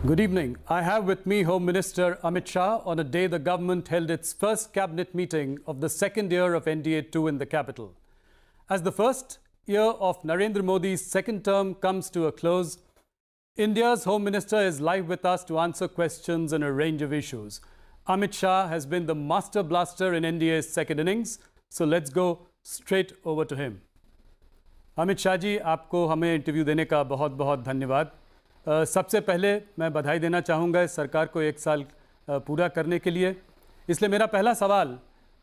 Good evening. I have with me Home Minister Amit Shah on a day the government held its first cabinet meeting of the second year of NDA-2 in the capital. As the first year of Narendra Modi's second term comes to a close, India's Home Minister is live with us to answer questions on a range of issues. Amit Shah has been the master blaster in NDA's second innings, so let's go straight over to him. Amit Shah ji, आपको हमें interview देने का बहुत बहुत धन्यवाद। सबसे पहले मैं बधाई देना चाहूँगा इस सरकार को 1 साल पूरा करने के लिए। इसलिए मेरा पहला सवाल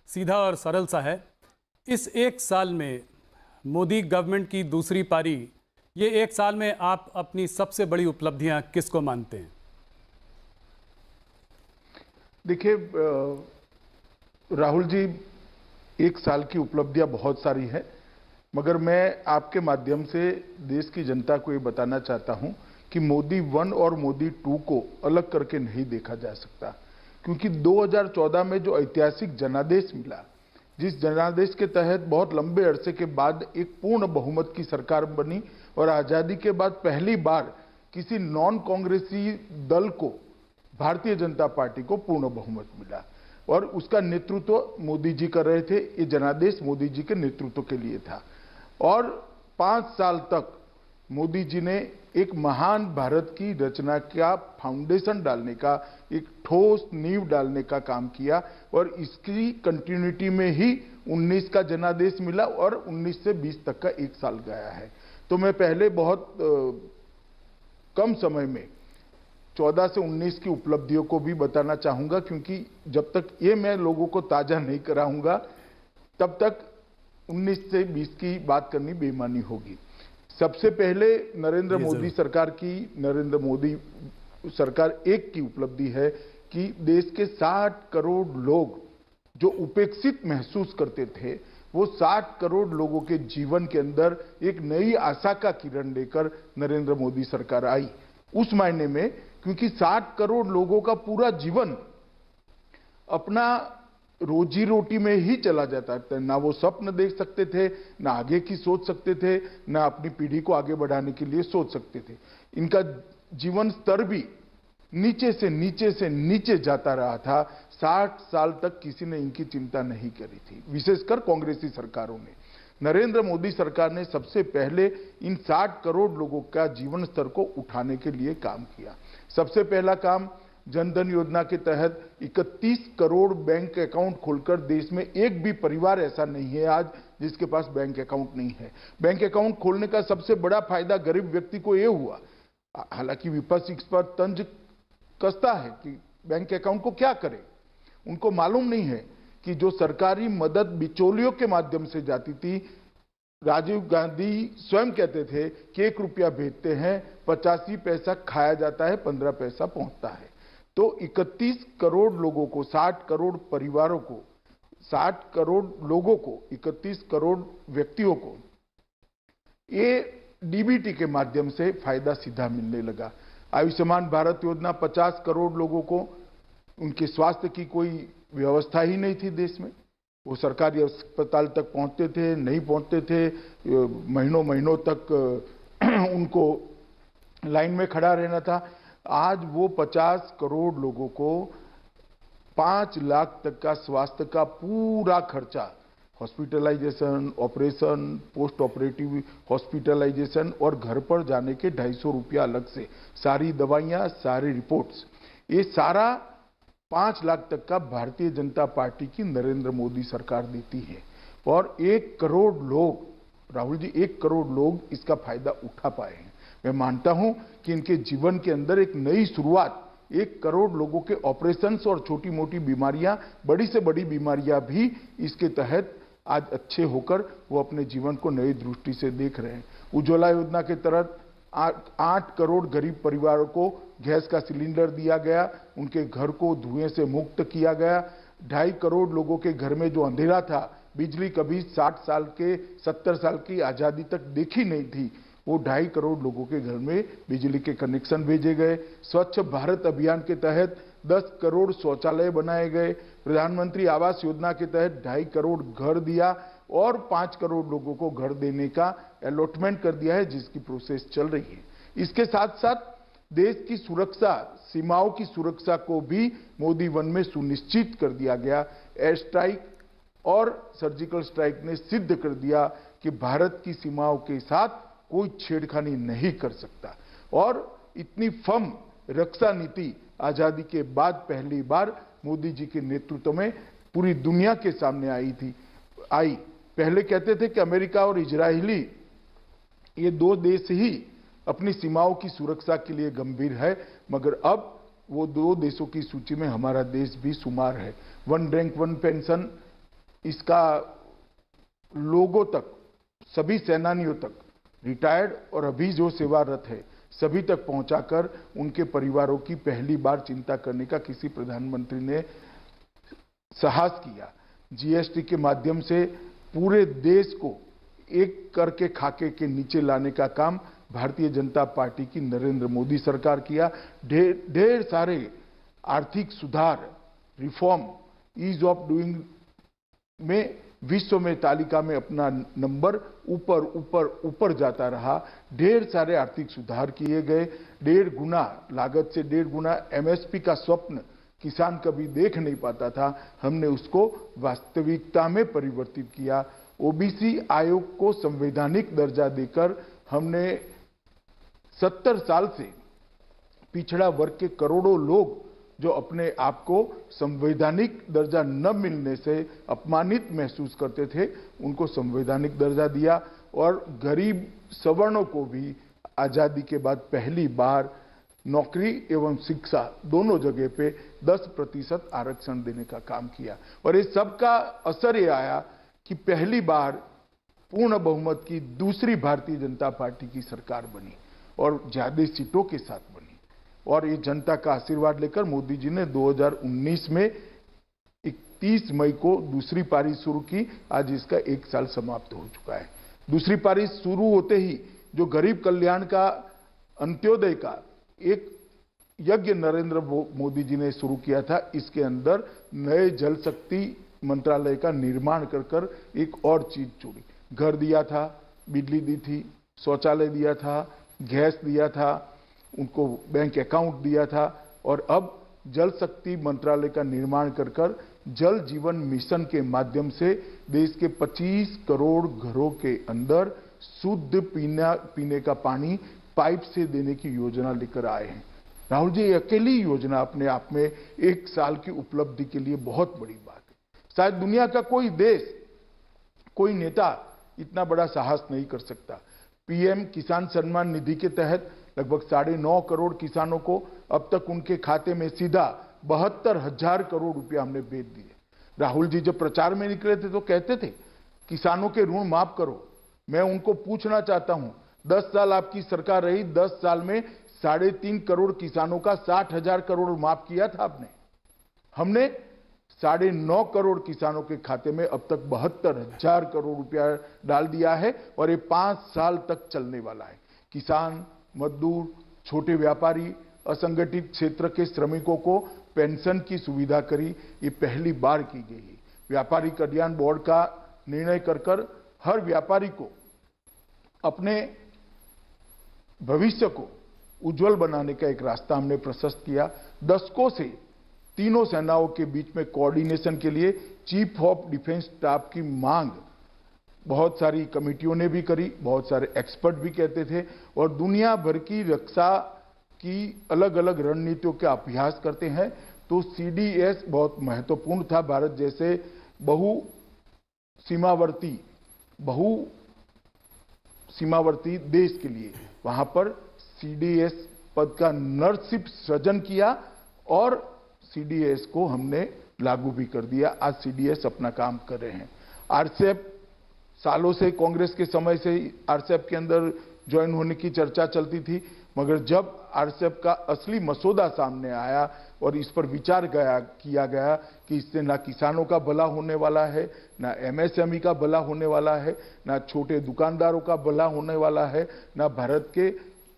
सीधा और सरल सा है, इस 1 साल में मोदी गवर्नमेंट की दूसरी पारी, ये 1 साल में आप अपनी सबसे बड़ी उपलब्धियां किसको मानते हैं? देखिए राहुल जी, 1 साल की उपलब्धियां बहुत सारी है, मगर मैं आपके माध्यम से देश की जनता को ये बताना चाहता हूं कि मोदी 1 और मोदी 2 को अलग करके नहीं देखा जा सकता, क्योंकि 2014 में जो ऐतिहासिक जनादेश मिला, जिस जनादेश के तहत बहुत लंबे अरसे के बाद एक पूर्ण बहुमत की सरकार बनी और आजादी के बाद पहली बार किसी नॉन कांग्रेसी दल को, भारतीय जनता पार्टी को पूर्ण बहुमत मिला और उसका नेतृत्व मोदी जी कर रहे थे। ये जनादेश मोदी जी के नेतृत्व के लिए था और 5 साल तक मोदी जी ने एक महान भारत की रचना का फाउंडेशन डालने का, एक ठोस नींव डालने का काम किया और इसकी कंटिन्यूटी में ही 19 का जनादेश मिला और 19 से 20 तक का 1 साल गया है। तो मैं पहले बहुत कम समय में 14 से 19 की उपलब्धियों को भी बताना चाहूंगा, क्योंकि जब तक ये मैं लोगों को ताजा नहीं कराऊंगा तब तक 19 से 20 की बात करनी बेईमानी होगी। सबसे पहले नरेंद्र मोदी सरकार 1 की उपलब्धि है कि देश के 60 करोड़ लोग जो उपेक्षित महसूस करते थे, वो 60 करोड़ लोगों के जीवन के अंदर एक नई आशा का किरण लेकर नरेंद्र मोदी सरकार आई। उस मायने में क्योंकि 60 करोड़ लोगों का पूरा जीवन अपना रोजी रोटी में ही चला जाता है, ना वो स्वप्न देख सकते थे, ना आगे की सोच सकते थे, ना अपनी पीढ़ी को आगे बढ़ाने के लिए सोच सकते थे। इनका जीवन स्तर भी नीचे से नीचे जाता रहा था। 60 साल तक किसी ने इनकी चिंता नहीं करी थी, विशेषकर कांग्रेसी सरकारों ने। नरेंद्र मोदी सरकार ने सबसे पहले इन 60 करोड़ लोगों का जीवन स्तर को उठाने के लिए काम किया। सबसे पहला काम, जनधन योजना के तहत 31 करोड़ बैंक अकाउंट खोलकर देश में एक भी परिवार ऐसा नहीं है आज जिसके पास बैंक अकाउंट नहीं है। बैंक अकाउंट खोलने का सबसे बड़ा फायदा गरीब व्यक्ति को यह हुआ, हालांकि विपक्ष इस पर तंज कसता है कि बैंक अकाउंट को क्या करें। उनको मालूम नहीं है कि जो सरकारी मदद बिचौलियों के माध्यम से जाती थी, राजीव गांधी स्वयं कहते थे कि 1 रुपया भेजते हैं, 85 पैसा खाया जाता है, 15 पैसा पहुंचता है। तो 31 करोड़ लोगों को, 60 करोड़ परिवारों को, 60 करोड़ लोगों को, 31 करोड़ व्यक्तियों को ये डीबीटी के माध्यम से फायदा सीधा मिलने लगा। आयुष्मान भारत योजना 50 करोड़ लोगों को, उनके स्वास्थ्य की कोई व्यवस्था ही नहीं थी देश में। वो सरकारी अस्पताल तक पहुंचते थे, नहीं पहुंचते थे, महीनों तक उनको लाइन में खड़ा रहना था। आज वो 50 करोड़ लोगों को 5 लाख तक का स्वास्थ्य का पूरा खर्चा, hospitalisation, operation, post operative hospitalisation और घर पर जाने के 250 रुपया अलग से, सारी दवाइयां, सारी रिपोर्ट्स, ये सारा 5 लाख तक का भारतीय जनता पार्टी की नरेंद्र मोदी सरकार देती है। और 1 करोड़ लोग, राहुल जी, 1 करोड़ लोग इसका फायदा उठा पाए हैं। मैं मानता हूं कि इनके जीवन के अंदर एक नई शुरुआत, 1 करोड़ लोगों के ऑपरेशंस और छोटी मोटी बीमारियां, बड़ी से बड़ी बीमारियां भी इसके तहत आज अच्छे होकर वो अपने जीवन को नई दृष्टि से देख रहे हैं। उज्ज्वला योजना के तहत 8 करोड़ गरीब परिवारों को गैस का सिलेंडर दिया गया, उनके घर को धुएं से मुक्त किया गया। 2.5 करोड़ लोगों के घर में जो अंधेरा था, बिजली कभी 60 साल के 70 साल की आजादी तक देखी नहीं थी, वो 2.5 करोड़ लोगों के घर में बिजली के कनेक्शन भेजे गए। स्वच्छ भारत अभियान के तहत 10 करोड़ शौचालय बनाए गए। प्रधानमंत्री आवास योजना के तहत 2.5 करोड़ घर दिया और 5 करोड़ लोगों को घर देने का अलॉटमेंट कर दिया है, जिसकी प्रोसेस चल रही है। इसके साथ साथ देश की सुरक्षा, सीमाओं की सुरक्षा को भी मोदी वन में सुनिश्चित कर दिया गया। एयर स्ट्राइक और सर्जिकल स्ट्राइक ने सिद्ध कर दिया कि भारत की सीमाओं के साथ कोई छेड़खानी नहीं कर सकता। और इतनी फर्म रक्षा नीति आजादी के बाद पहली बार मोदी जी के नेतृत्व में पूरी दुनिया के सामने आई। पहले कहते थे कि अमेरिका और इजरायली ये दो देश ही अपनी सीमाओं की सुरक्षा के लिए गंभीर है, मगर अब वो दो देशों की सूची में हमारा देश भी शुमार है। वन रैंक वन पेंशन, इसका लोगों तक, सभी सेनानियों तक, रिटायर्ड और अभी जो सेवारत है सभी तक पहुंचाकर उनके परिवारों की पहली बार चिंता करने का किसी प्रधानमंत्री ने साहस किया। जीएसटी के माध्यम से पूरे देश को एक कर के खाके के नीचे लाने का काम भारतीय जनता पार्टी की नरेंद्र मोदी सरकार किया। ढेर सारे आर्थिक सुधार, रिफॉर्म, ईज ऑफ डूइंग में विश्व में तालिका में अपना नंबर ऊपर ऊपर ऊपर जाता रहा। ढेर सारे आर्थिक सुधार किए गए। 1.5 गुना लागत से 1.5 गुना एमएसपी का स्वप्न किसान कभी देख नहीं पाता था, हमने उसको वास्तविकता में परिवर्तित किया। ओबीसी आयोग को संवैधानिक दर्जा देकर हमने 70 साल से पिछड़ा वर्ग के करोड़ों लोग जो अपने आप को संवैधानिक दर्जा न मिलने से अपमानित महसूस करते थे, उनको संवैधानिक दर्जा दिया। और गरीब सवर्णों को भी आजादी के बाद पहली बार नौकरी एवं शिक्षा दोनों जगह पे 10% आरक्षण देने का काम किया। और इस सब का असर ये आया कि पहली बार पूर्ण बहुमत की दूसरी भारतीय जनता पार्टी की सरकार बनी और ज्यादा सीटों के साथ बनी। और ये जनता का आशीर्वाद लेकर मोदी जी ने 2019 में 31 मई को दूसरी पारी शुरू की। आज इसका 1 साल समाप्त हो चुका है। दूसरी पारी शुरू होते ही जो गरीब कल्याण का, अंत्योदय का एक यज्ञ नरेंद्र मोदी जी ने शुरू किया था, इसके अंदर नए जल शक्ति मंत्रालय का निर्माण कर एक और चीज जोड़ी। घर दिया था, बिजली दी थी, शौचालय दिया था, गैस दिया था, उनको बैंक अकाउंट दिया था। और अब जल शक्ति मंत्रालय का निर्माण कर जल जीवन मिशन के माध्यम से देश के 25 करोड़ घरों के अंदर शुद्ध पीने का पानी पाइप से देने की योजना लेकर आए हैं। राहुल जी, अकेली योजना अपने आप में 1 साल की उपलब्धि के लिए बहुत बड़ी बात है। शायद दुनिया का कोई देश, कोई नेता इतना बड़ा साहस नहीं कर सकता। पीएम किसान सम्मान निधि के तहत लगभग 9.5 करोड़ किसानों को अब तक उनके खाते में सीधा 72,000 करोड़ रुपया हमने भेज दिए। राहुल जी जब प्रचार में निकले थे तो कहते थे किसानों के ऋण माफ करो। मैं उनको पूछना चाहता हूं, 10 साल आपकी सरकार रही, 10 साल में 3.5 करोड़ किसानों का 60,000 करोड़ माफ किया था आपने? हमने 9.5 करोड़ किसानों के खाते में अब तक 72,000 करोड़ रुपया डाल दिया है और ये 5 साल तक चलने वाला है। किसान, मजदूर, छोटे व्यापारी, असंगठित क्षेत्र के श्रमिकों को पेंशन की सुविधा करी, ये पहली बार की गई है। व्यापारी कल्याण बोर्ड का निर्णय कर हर व्यापारी को अपने भविष्य को उज्जवल बनाने का एक रास्ता हमने प्रशस्त किया। दशकों से तीनों सेनाओं के बीच में कोऑर्डिनेशन के लिए चीफ ऑफ डिफेंस स्टाफ की मांग बहुत सारी कमेटियों ने भी करी, बहुत सारे एक्सपर्ट भी कहते थे। और दुनिया भर की रक्षा की अलग अलग रणनीतियों का अभ्यास करते हैं तो सीडीएस बहुत महत्वपूर्ण था। भारत जैसे सीमावर्ती देश के लिए वहां पर सीडीएस पद का नरसिप सृजन किया और सीडीएस को हमने लागू भी कर दिया। आज सीडीएस अपना काम कर रहे हैं। आरसेप सालों से, कांग्रेस के समय से आरसेप के अंदर ज्वाइन होने की चर्चा चलती थी, मगर जब आरसेप का असली मसौदा सामने आया और इस पर विचार किया गया कि इससे ना किसानों का भला होने वाला है, ना एमएसएमई का भला होने वाला है, ना छोटे दुकानदारों का भला होने वाला है, ना भारत के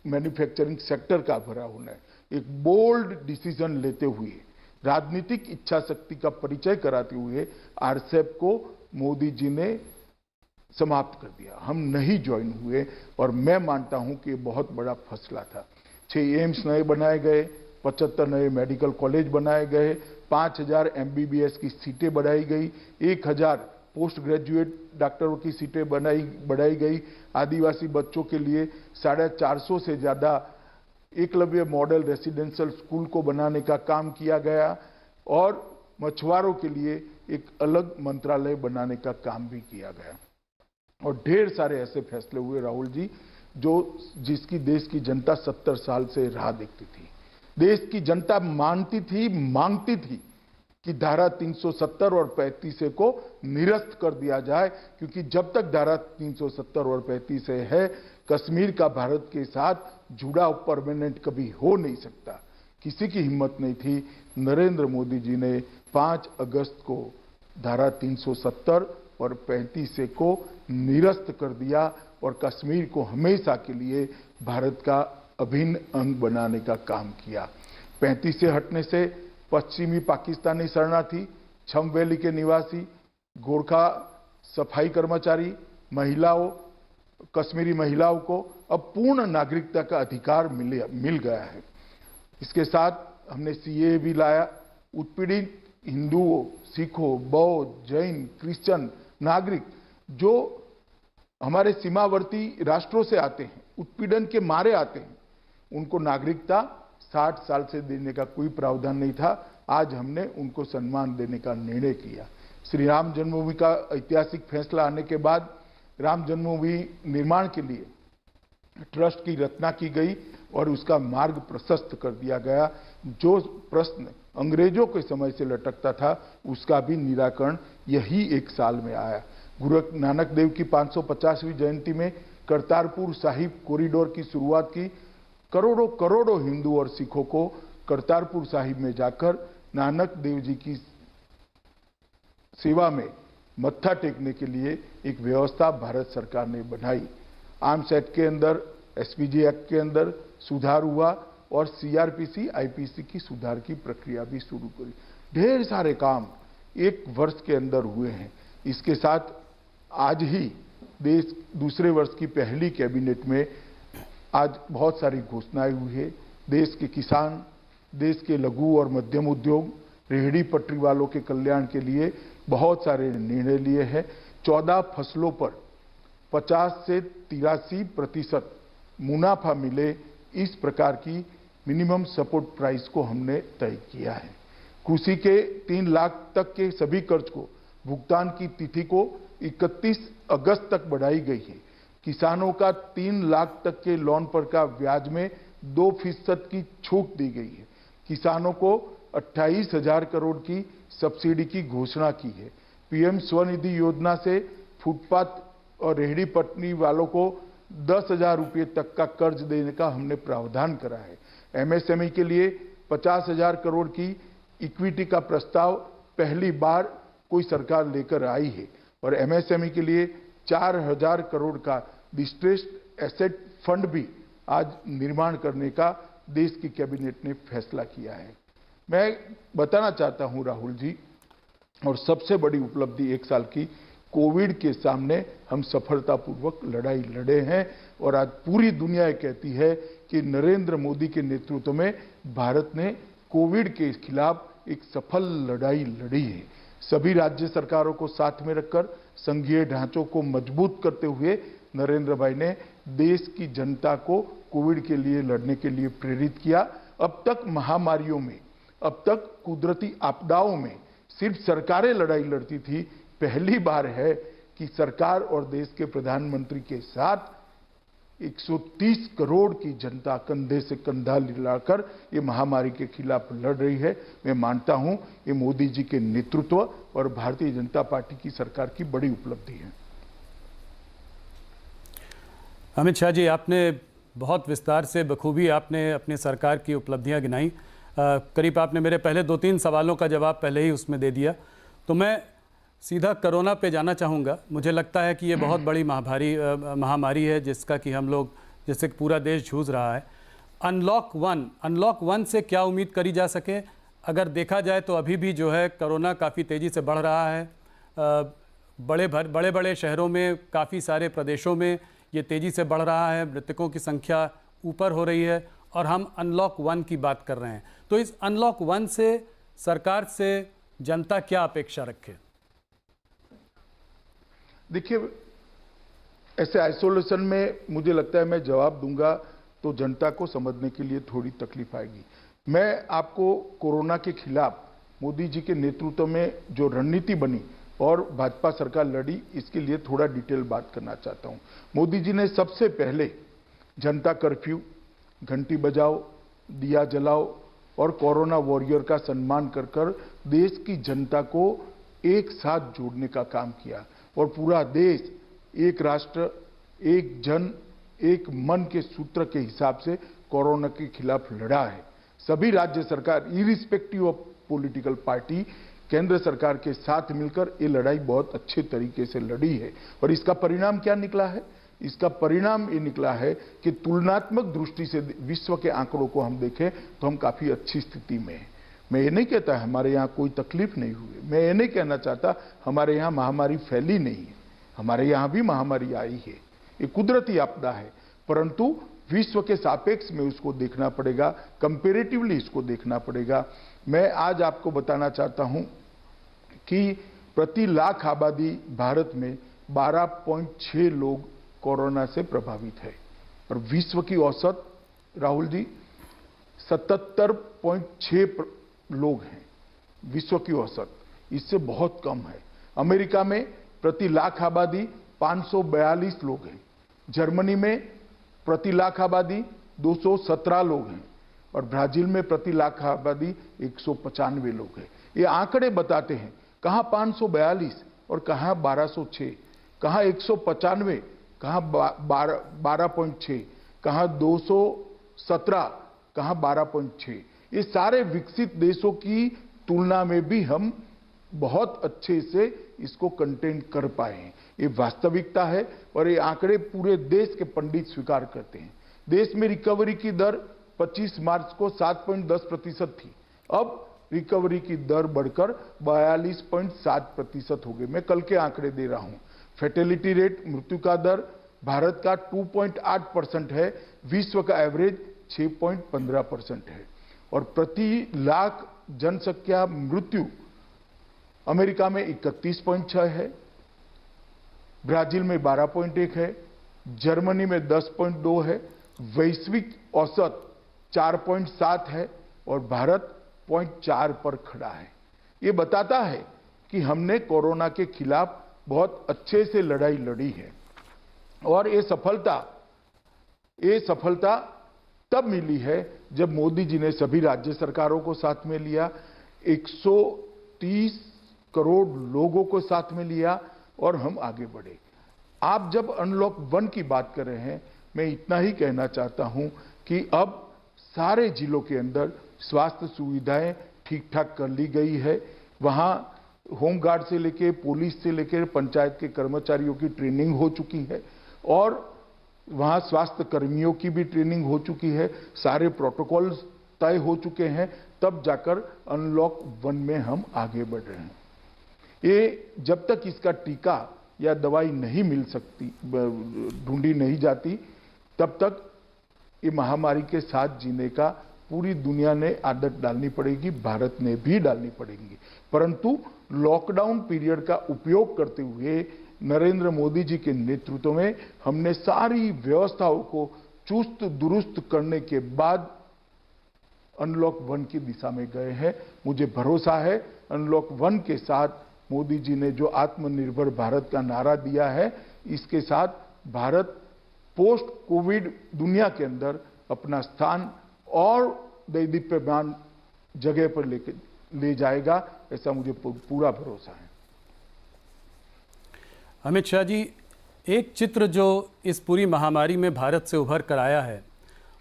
मैन्युफैक्चरिंग सेक्टर का भला होना है। एक बोल्ड डिसीजन लेते हुए, राजनीतिक इच्छा शक्ति का परिचय कराते हुए आरसेप को मोदी जी ने समाप्त कर दिया। हम नहीं ज्वाइन हुए और मैं मानता हूं कि ये बहुत बड़ा फैसला था। 6 एम्स नए बनाए गए, 75 नए मेडिकल कॉलेज बनाए गए, 5000 MBBS की सीटें बढ़ाई गई, 1000 पोस्ट ग्रेजुएट डॉक्टरों की सीटें बढ़ाई गई। आदिवासी बच्चों के लिए 450 से ज्यादा एकलव्य मॉडल रेसिडेंशियल स्कूल को बनाने का काम किया गया और मछुआरों के लिए एक अलग मंत्रालय बनाने का काम भी किया गया। और ढेर सारे ऐसे फैसले हुए राहुल जी जिसकी देश की जनता 70 साल से राह देखती थी। देश की जनता मानती थी, मांगती थी कि धारा 370 और 35 को निरस्त कर दिया जाए, क्योंकि जब तक धारा 370 और 35 है, कश्मीर का भारत के साथ जुड़ाव परमानेंट कभी हो नहीं सकता। किसी की हिम्मत नहीं थी। नरेंद्र मोदी जी ने 5 अगस्त को धारा 370 और 35 को निरस्त कर दिया और कश्मीर को हमेशा के लिए भारत का अभिन्न अंग बनाने का काम किया। 35 से हटने से पश्चिमी पाकिस्तानी शरणार्थी, छम वैली के निवासी, गोरखा सफाई कर्मचारी, महिलाओं, कश्मीरी महिलाओं को अब पूर्ण नागरिकता का अधिकार मिल गया है। इसके साथ हमने CAA भी लाया। उत्पीड़ित हिंदुओं, सिखों, बौद्ध, जैन, क्रिश्चियन नागरिक जो हमारे सीमावर्ती राष्ट्रों से आते हैं, उत्पीड़न के मारे आते हैं, उनको नागरिकता 60 साल से देने का कोई प्रावधान नहीं था। आज हमने उनको सम्मान देने का निर्णय किया। श्री राम जन्मभूमि का ऐतिहासिक फैसला आने के बाद राम जन्मभूमि निर्माण के लिए ट्रस्ट की रचना की गई और उसका मार्ग प्रशस्त कर दिया गया। जो प्रश्न अंग्रेजों के समय से लटकता था, उसका भी निराकरण यही एक साल में आया। गुरु नानक देव की 550वीं जयंती में करतारपुर साहिब कॉरिडोर की शुरुआत की। करोड़ों करोड़ों हिंदू और सिखों को करतारपुर साहिब में जाकर नानक देव जी की सेवा में मत्था टेकने के लिए एक व्यवस्था भारत सरकार ने बनाई। आर्म्स एक्ट के अंदर, SPG एक्ट के अंदर सुधार हुआ और CRPC, IPC की सुधार की प्रक्रिया भी शुरू करी। ढेर सारे काम 1 वर्ष के अंदर हुए हैं। इसके साथ आज ही देश दूसरे वर्ष की पहली कैबिनेट में आज बहुत सारी घोषणाएं हुई है। देश के किसान, देश के लघु और मध्यम उद्योग, रेहड़ी पटरी वालों के कल्याण के लिए बहुत सारे निर्णय लिए हैं। 14 फसलों पर 50 से 83% मुनाफा मिले, इस प्रकार की मिनिमम सपोर्ट प्राइस को हमने तय किया है। कृषि के 3 लाख तक के सभी कर्ज को भुगतान की तिथि को 31 अगस्त तक बढ़ाई गई है। किसानों का 3 लाख तक के लोन पर का ब्याज में 2% की छूट दी गई है। किसानों को 28,000 करोड़ की सब्सिडी की घोषणा की है। PM स्वनिधि योजना से फुटपाथ और रेहड़ी पटरी वालों को 10,000 रुपये तक का कर्ज देने का हमने प्रावधान करा है। MSME के लिए 50,000 करोड़ की इक्विटी का प्रस्ताव पहली बार कोई सरकार लेकर आई है और MSME के लिए 4,000 करोड़ का डिस्ट्रेस्ड एसेट फंड भी आज निर्माण करने का देश की कैबिनेट ने फैसला किया है। मैं बताना चाहता हूं राहुल जी, और सबसे बड़ी उपलब्धि 1 साल की, कोविड के सामने हम सफलतापूर्वक लड़ाई लड़े हैं और आज पूरी दुनिया कहती है कि नरेंद्र मोदी के नेतृत्व में भारत ने कोविड के खिलाफ एक सफल लड़ाई लड़ी है। सभी राज्य सरकारों को साथ में रखकर संघीय ढांचों को मजबूत करते हुए नरेंद्र भाई ने देश की जनता को कोविड के लिए लड़ने के लिए प्रेरित किया। अब तक महामारियों में, अब तक कुदरती आपदाओं में सिर्फ सरकारें लड़ाई लड़ती थी। पहली बार है कि सरकार और देश के प्रधानमंत्री के साथ 130 करोड़ की जनता कंधे से कंधा मिलाकर ये महामारी के खिलाफ लड़ रही है। मैं मानता हूं ये मोदी जी के नेतृत्व और भारतीय जनता पार्टी की सरकार की बड़ी उपलब्धि है। अमित शाह जी, आपने बहुत विस्तार से बखूबी आपने अपनी सरकार की उपलब्धियां गिनाई। करीब आपने मेरे पहले 2-3 सवालों का जवाब पहले ही उसमें दे दिया। तो मैं सीधा कोरोना पे जाना चाहूँगा। मुझे लगता है कि ये बहुत बड़ी महामारी है जिसका कि हम लोग, जिससे पूरा देश जूझ रहा है। अनलॉक 1 से क्या उम्मीद करी जा सके? अगर देखा जाए तो अभी भी जो है कोरोना काफ़ी तेज़ी से बढ़ रहा है। बड़े बड़े शहरों में, काफ़ी सारे प्रदेशों में ये तेज़ी से बढ़ रहा है। मृतकों की संख्या ऊपर हो रही है और हम अनलॉक 1 की बात कर रहे हैं। तो इस अनलॉक 1 से सरकार से जनता क्या अपेक्षा रखे? देखिए, ऐसे आइसोलेशन में मुझे लगता है मैं जवाब दूंगा तो जनता को समझने के लिए थोड़ी तकलीफ आएगी। मैं आपको कोरोना के खिलाफ मोदी जी के नेतृत्व में जो रणनीति बनी और भाजपा सरकार लड़ी, इसके लिए थोड़ा डिटेल बात करना चाहता हूं। मोदी जी ने सबसे पहले जनता कर्फ्यू, घंटी बजाओ, दिया जलाओ और कोरोना वॉरियर का सम्मान कर कर देश की जनता को एक साथ जोड़ने का काम किया और पूरा देश एक राष्ट्र, एक जन, एक मन के सूत्र के हिसाब से कोरोना के खिलाफ लड़ा है। सभी राज्य सरकार इरिस्पेक्टिव ऑफ पॉलिटिकल पार्टी केंद्र सरकार के साथ मिलकर ये लड़ाई बहुत अच्छे तरीके से लड़ी है। और इसका परिणाम क्या निकला है? इसका परिणाम ये निकला है कि तुलनात्मक दृष्टि से विश्व के आंकड़ों को हम देखें तो हम काफी अच्छी स्थिति में हैं। मैं ये नहीं कहता हमारे यहाँ कोई तकलीफ नहीं हुई, मैं ये नहीं कहना चाहता हमारे यहाँ महामारी फैली नहीं है, हमारे यहाँ भी महामारी आई है, ये कुदरती आपदा है, परंतु विश्व के सापेक्ष में उसको देखना पड़ेगा, कंपेरेटिवली इसको देखना पड़ेगा। मैं आज आपको बताना चाहता हूं कि प्रति लाख आबादी भारत में 12.6 लोग कोरोना से प्रभावित है और विश्व की औसत, राहुल जी, 77.6 लोग हैं विश्व की औसत, इससे बहुत कम है। अमेरिका में प्रति लाख आबादी 542 लोग हैं, जर्मनी में प्रति लाख आबादी 217 लोग हैं और ब्राजील में प्रति लाख आबादी 195 लोग हैं। ये आंकड़े बताते हैं कहां 542 और कहां 1206, कहां 195, कहां 12.6, कहां 217, कहां 12.6। ये सारे विकसित देशों की तुलना में भी हम बहुत अच्छे से इसको कंटेन कर पाए हैं। ये वास्तविकता है और ये आंकड़े पूरे देश के पंडित स्वीकार करते हैं। देश में रिकवरी की दर 25 मार्च को 7.10% थी, अब रिकवरी की दर बढ़कर 42.7% हो गई। मैं कल के आंकड़े दे रहा हूं। फैटेलिटी रेट, मृत्यु का दर भारत का 2.8% है, विश्व का एवरेज 6.15% है और प्रति लाख जनसंख्या मृत्यु अमेरिका में 31.6 है, ब्राजील में 12.1 है, जर्मनी में 10.2 है, वैश्विक औसत 4.7 है और भारत 0.4 पर खड़ा है। ये बताता है कि हमने कोरोना के खिलाफ बहुत अच्छे से लड़ाई लड़ी है और ये सफलता तब मिली है जब मोदी जी ने सभी राज्य सरकारों को साथ में लिया, 130 करोड़ लोगों को साथ में लिया और हम आगे बढ़े। आप जब अनलॉक 1 की बात कर रहे हैं, मैं इतना ही कहना चाहता हूं कि अब सारे जिलों के अंदर स्वास्थ्य सुविधाएं ठीक ठाक कर ली गई है। वहां होमगार्ड से लेके पुलिस से लेकर पंचायत के कर्मचारियों की ट्रेनिंग हो चुकी है और वहां स्वास्थ्य कर्मियों की भी ट्रेनिंग हो चुकी है, सारे प्रोटोकॉल्स तय हो चुके हैं, तब जाकर अनलॉक 1 में हम आगे बढ़ रहे हैं। ये जब तक इसका टीका या दवाई नहीं मिल सकती, ढूंढी नहीं जाती, तब तक ये महामारी के साथ जीने का पूरी दुनिया ने आदत डालनी पड़ेगी, भारत ने भी डालनी पड़ेगी। परंतु लॉकडाउन पीरियड का उपयोग करते हुए नरेंद्र मोदी जी के नेतृत्व में हमने सारी व्यवस्थाओं को चुस्त दुरुस्त करने के बाद अनलॉक 1 की दिशा में गए हैं। मुझे भरोसा है अनलॉक 1 के साथ मोदी जी ने जो आत्मनिर्भर भारत का नारा दिया है, इसके साथ भारत पोस्ट कोविड दुनिया के अंदर अपना स्थान और दैदीप्यमान जगह पर ले जाएगा, ऐसा मुझे पूरा भरोसा है। अमित शाह जी, एक चित्र जो इस पूरी महामारी में भारत से उभर कर आया है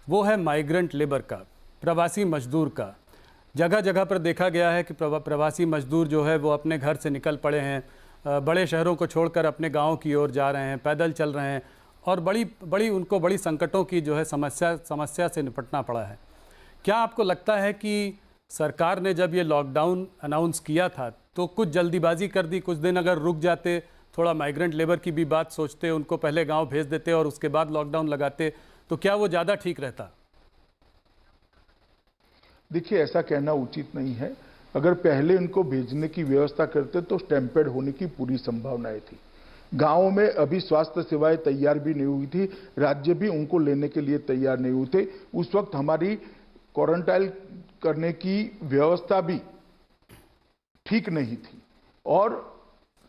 वो है माइग्रेंट लेबर का, प्रवासी मजदूर का। जगह जगह पर देखा गया है कि प्रवासी मजदूर जो है वो अपने घर से निकल पड़े हैं, बड़े शहरों को छोड़कर अपने गाँव की ओर जा रहे हैं, पैदल चल रहे हैं और उनको बड़ी संकटों की जो है समस्या से निपटना पड़ा है। क्या आपको लगता है कि सरकार ने जब ये लॉकडाउन अनाउंस किया था तो कुछ जल्दीबाजी कर दी? कुछ दिन अगर रुक जाते, थोड़ा माइग्रेंट लेबर की भी बात सोचते, उनको पहले गांव भेज देते और उसके बाद लॉकडाउन लगाते, तो क्या वो ज़्यादा ठीक रहता? देखिए, ऐसा कहना उचित नहीं है। अगर पहले उनको भेजने की व्यवस्था करते तो स्टैम्पेड होने की पूरी संभावनाएं थी। गांवों में अभी स्वास्थ्य सेवाएं तैयार भी नहीं हुई थी, राज्य भी उनको लेने के लिए तैयार नहीं हुए थे। उस वक्त हमारी क्वारंटाइन करने की व्यवस्था भी ठीक नहीं थी और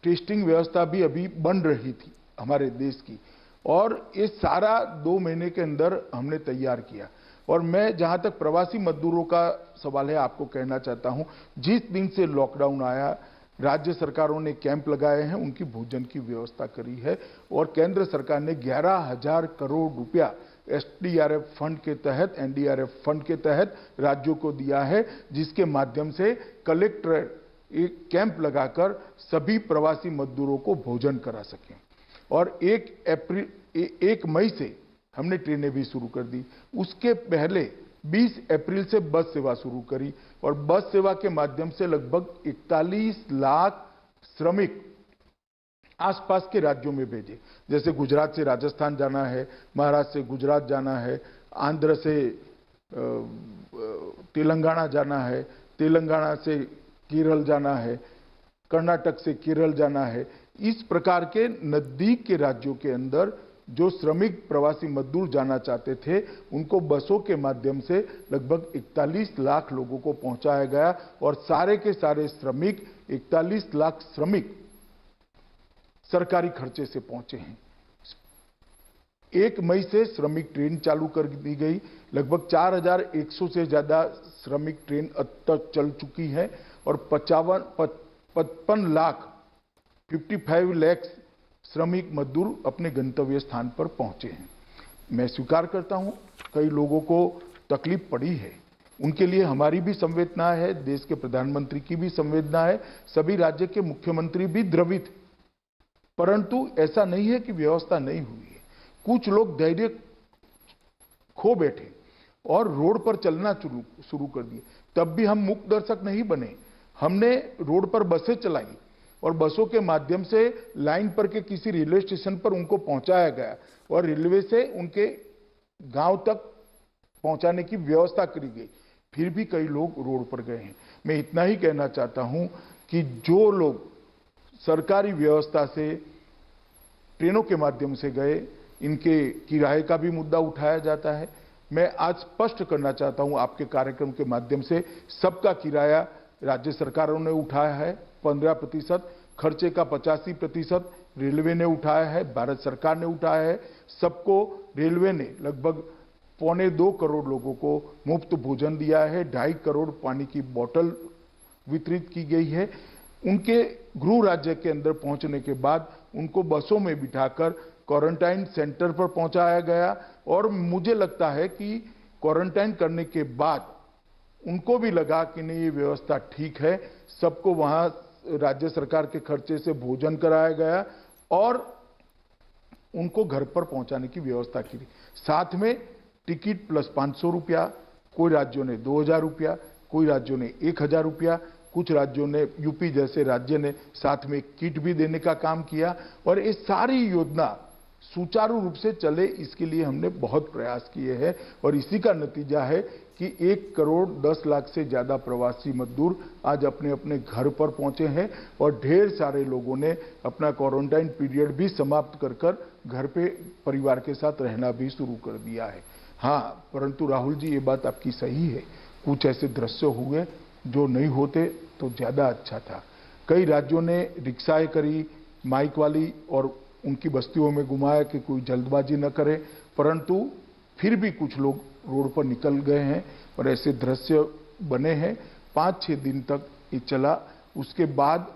टेस्टिंग व्यवस्था भी अभी बन रही थी हमारे देश की, और ये सारा 2 महीने के अंदर हमने तैयार किया। और मैं, जहां तक प्रवासी मजदूरों का सवाल है, आपको कहना चाहता हूं, जिस दिन से लॉकडाउन आया, राज्य सरकारों ने कैंप लगाए हैं, उनकी भोजन की व्यवस्था करी है, और केंद्र सरकार ने 11,000 करोड़ रुपया एसडीआरएफ फंड के तहत, एनडीआरएफ फंड के तहत राज्यों को दिया है, जिसके माध्यम से कलेक्टर एक कैंप लगाकर सभी प्रवासी मजदूरों को भोजन करा सकें। और 1 मई से हमने ट्रेनें भी शुरू कर दी। उसके पहले 20 अप्रैल से बस सेवा शुरू करी, और बस सेवा के माध्यम से लगभग 41 लाख श्रमिक आसपास के राज्यों में भेजे। जैसे गुजरात से राजस्थान जाना है, महाराष्ट्र से गुजरात जाना है, आंध्र से तेलंगाना जाना है, तेलंगाना से केरल जाना है, कर्नाटक से केरल जाना है। इस प्रकार के नजदीक के राज्यों के अंदर जो श्रमिक प्रवासी मजदूर जाना चाहते थे, उनको बसों के माध्यम से लगभग 41 लाख लोगों को पहुंचाया गया, और सारे के सारे श्रमिक, 41 लाख श्रमिक सरकारी खर्चे से पहुंचे हैं। 1 मई से श्रमिक ट्रेन चालू कर दी गई। लगभग 4,100 से ज्यादा श्रमिक ट्रेन अब तक चल चुकी है, और 55 लाख 55 लाख श्रमिक मजदूर अपने गंतव्य स्थान पर पहुंचे हैं। मैं स्वीकार करता हूं, कई लोगों को तकलीफ पड़ी है, उनके लिए हमारी भी संवेदना है, देश के प्रधानमंत्री की भी संवेदना है, सभी राज्य के मुख्यमंत्री भी द्रवित, परंतु ऐसा नहीं है कि व्यवस्था नहीं हुई है। कुछ लोग धैर्य खो बैठे और रोड पर चलना शुरू कर दिए। तब भी हम मूक दर्शक नहीं बने, हमने रोड पर बसें चलाई, और बसों के माध्यम से लाइन पर के किसी रेलवे स्टेशन पर उनको पहुंचाया गया, और रेलवे से उनके गांव तक पहुंचाने की व्यवस्था करी गई। फिर भी कई लोग रोड पर गए हैं। मैं इतना ही कहना चाहता हूं कि जो लोग सरकारी व्यवस्था से ट्रेनों के माध्यम से गए, इनके किराए का भी मुद्दा उठाया जाता है। मैं आज स्पष्ट करना चाहता हूं आपके कार्यक्रम के माध्यम से, सबका किराया राज्य सरकारों ने उठाया है 15%, खर्चे का 85% रेलवे ने उठाया है, भारत सरकार ने उठाया है। सबको रेलवे ने लगभग 1.25 करोड़ लोगों को मुफ्त भोजन दिया है, 2.5 करोड़ पानी की बोतल वितरित की गई है। उनके गृह राज्य के अंदर पहुंचने के बाद उनको बसों में बिठाकर क्वारंटाइन सेंटर पर पहुंचाया गया, और मुझे लगता है कि क्वारंटाइन करने के बाद उनको भी लगा कि नहीं, ये व्यवस्था ठीक है। सबको वहां राज्य सरकार के खर्चे से भोजन कराया गया, और उनको घर पर पहुंचाने की व्यवस्था की। साथ में टिकट प्लस 500 रुपया, कोई राज्यों ने 2,000 रुपया, कोई राज्यों ने 1,000 रुपया, कुछ राज्यों ने, यूपी जैसे राज्य ने साथ में किट भी देने का काम किया। और ये सारी योजना सुचारू रूप से चले, इसके लिए हमने बहुत प्रयास किए हैं, और इसी का नतीजा है कि 1 करोड़ 10 लाख से ज्यादा प्रवासी मजदूर आज अपने अपने घर पर पहुंचे हैं, और ढेर सारे लोगों ने अपना क्वारंटाइन पीरियड भी समाप्त कर घर पे परिवार के साथ रहना भी शुरू कर दिया है। हाँ, परंतु राहुल जी, ये बात आपकी सही है, कुछ ऐसे दृश्य हुए जो नहीं होते तो ज्यादा अच्छा था। कई राज्यों ने रिक्शाएं करी माइक वाली, और उनकी बस्तियों में घुमाया कि कोई जल्दबाजी न करे, परंतु फिर भी कुछ लोग रोड पर निकल गए हैं, और ऐसे दृश्य बने हैं। 5-6 दिन तक ये चला। उसके बाद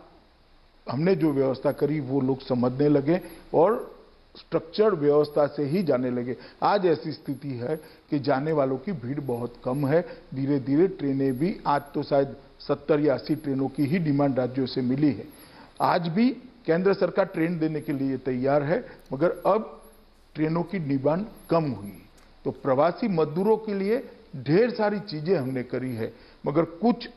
हमने जो व्यवस्था करी वो लोग समझने लगे, और स्ट्रक्चर्ड व्यवस्था से ही जाने लगे। आज ऐसी स्थिति है कि जाने वालों की भीड़ बहुत कम है। धीरे धीरे ट्रेनें भी, आज तो शायद 70 या 80 ट्रेनों की ही डिमांड राज्यों से मिली है। आज भी केंद्र सरकार ट्रेन देने के लिए तैयार है, मगर अब ट्रेनों की डिमांड कम हुई। तो प्रवासी मजदूरों के लिए ढेर सारी चीजें हमने करी है, मगर कुछ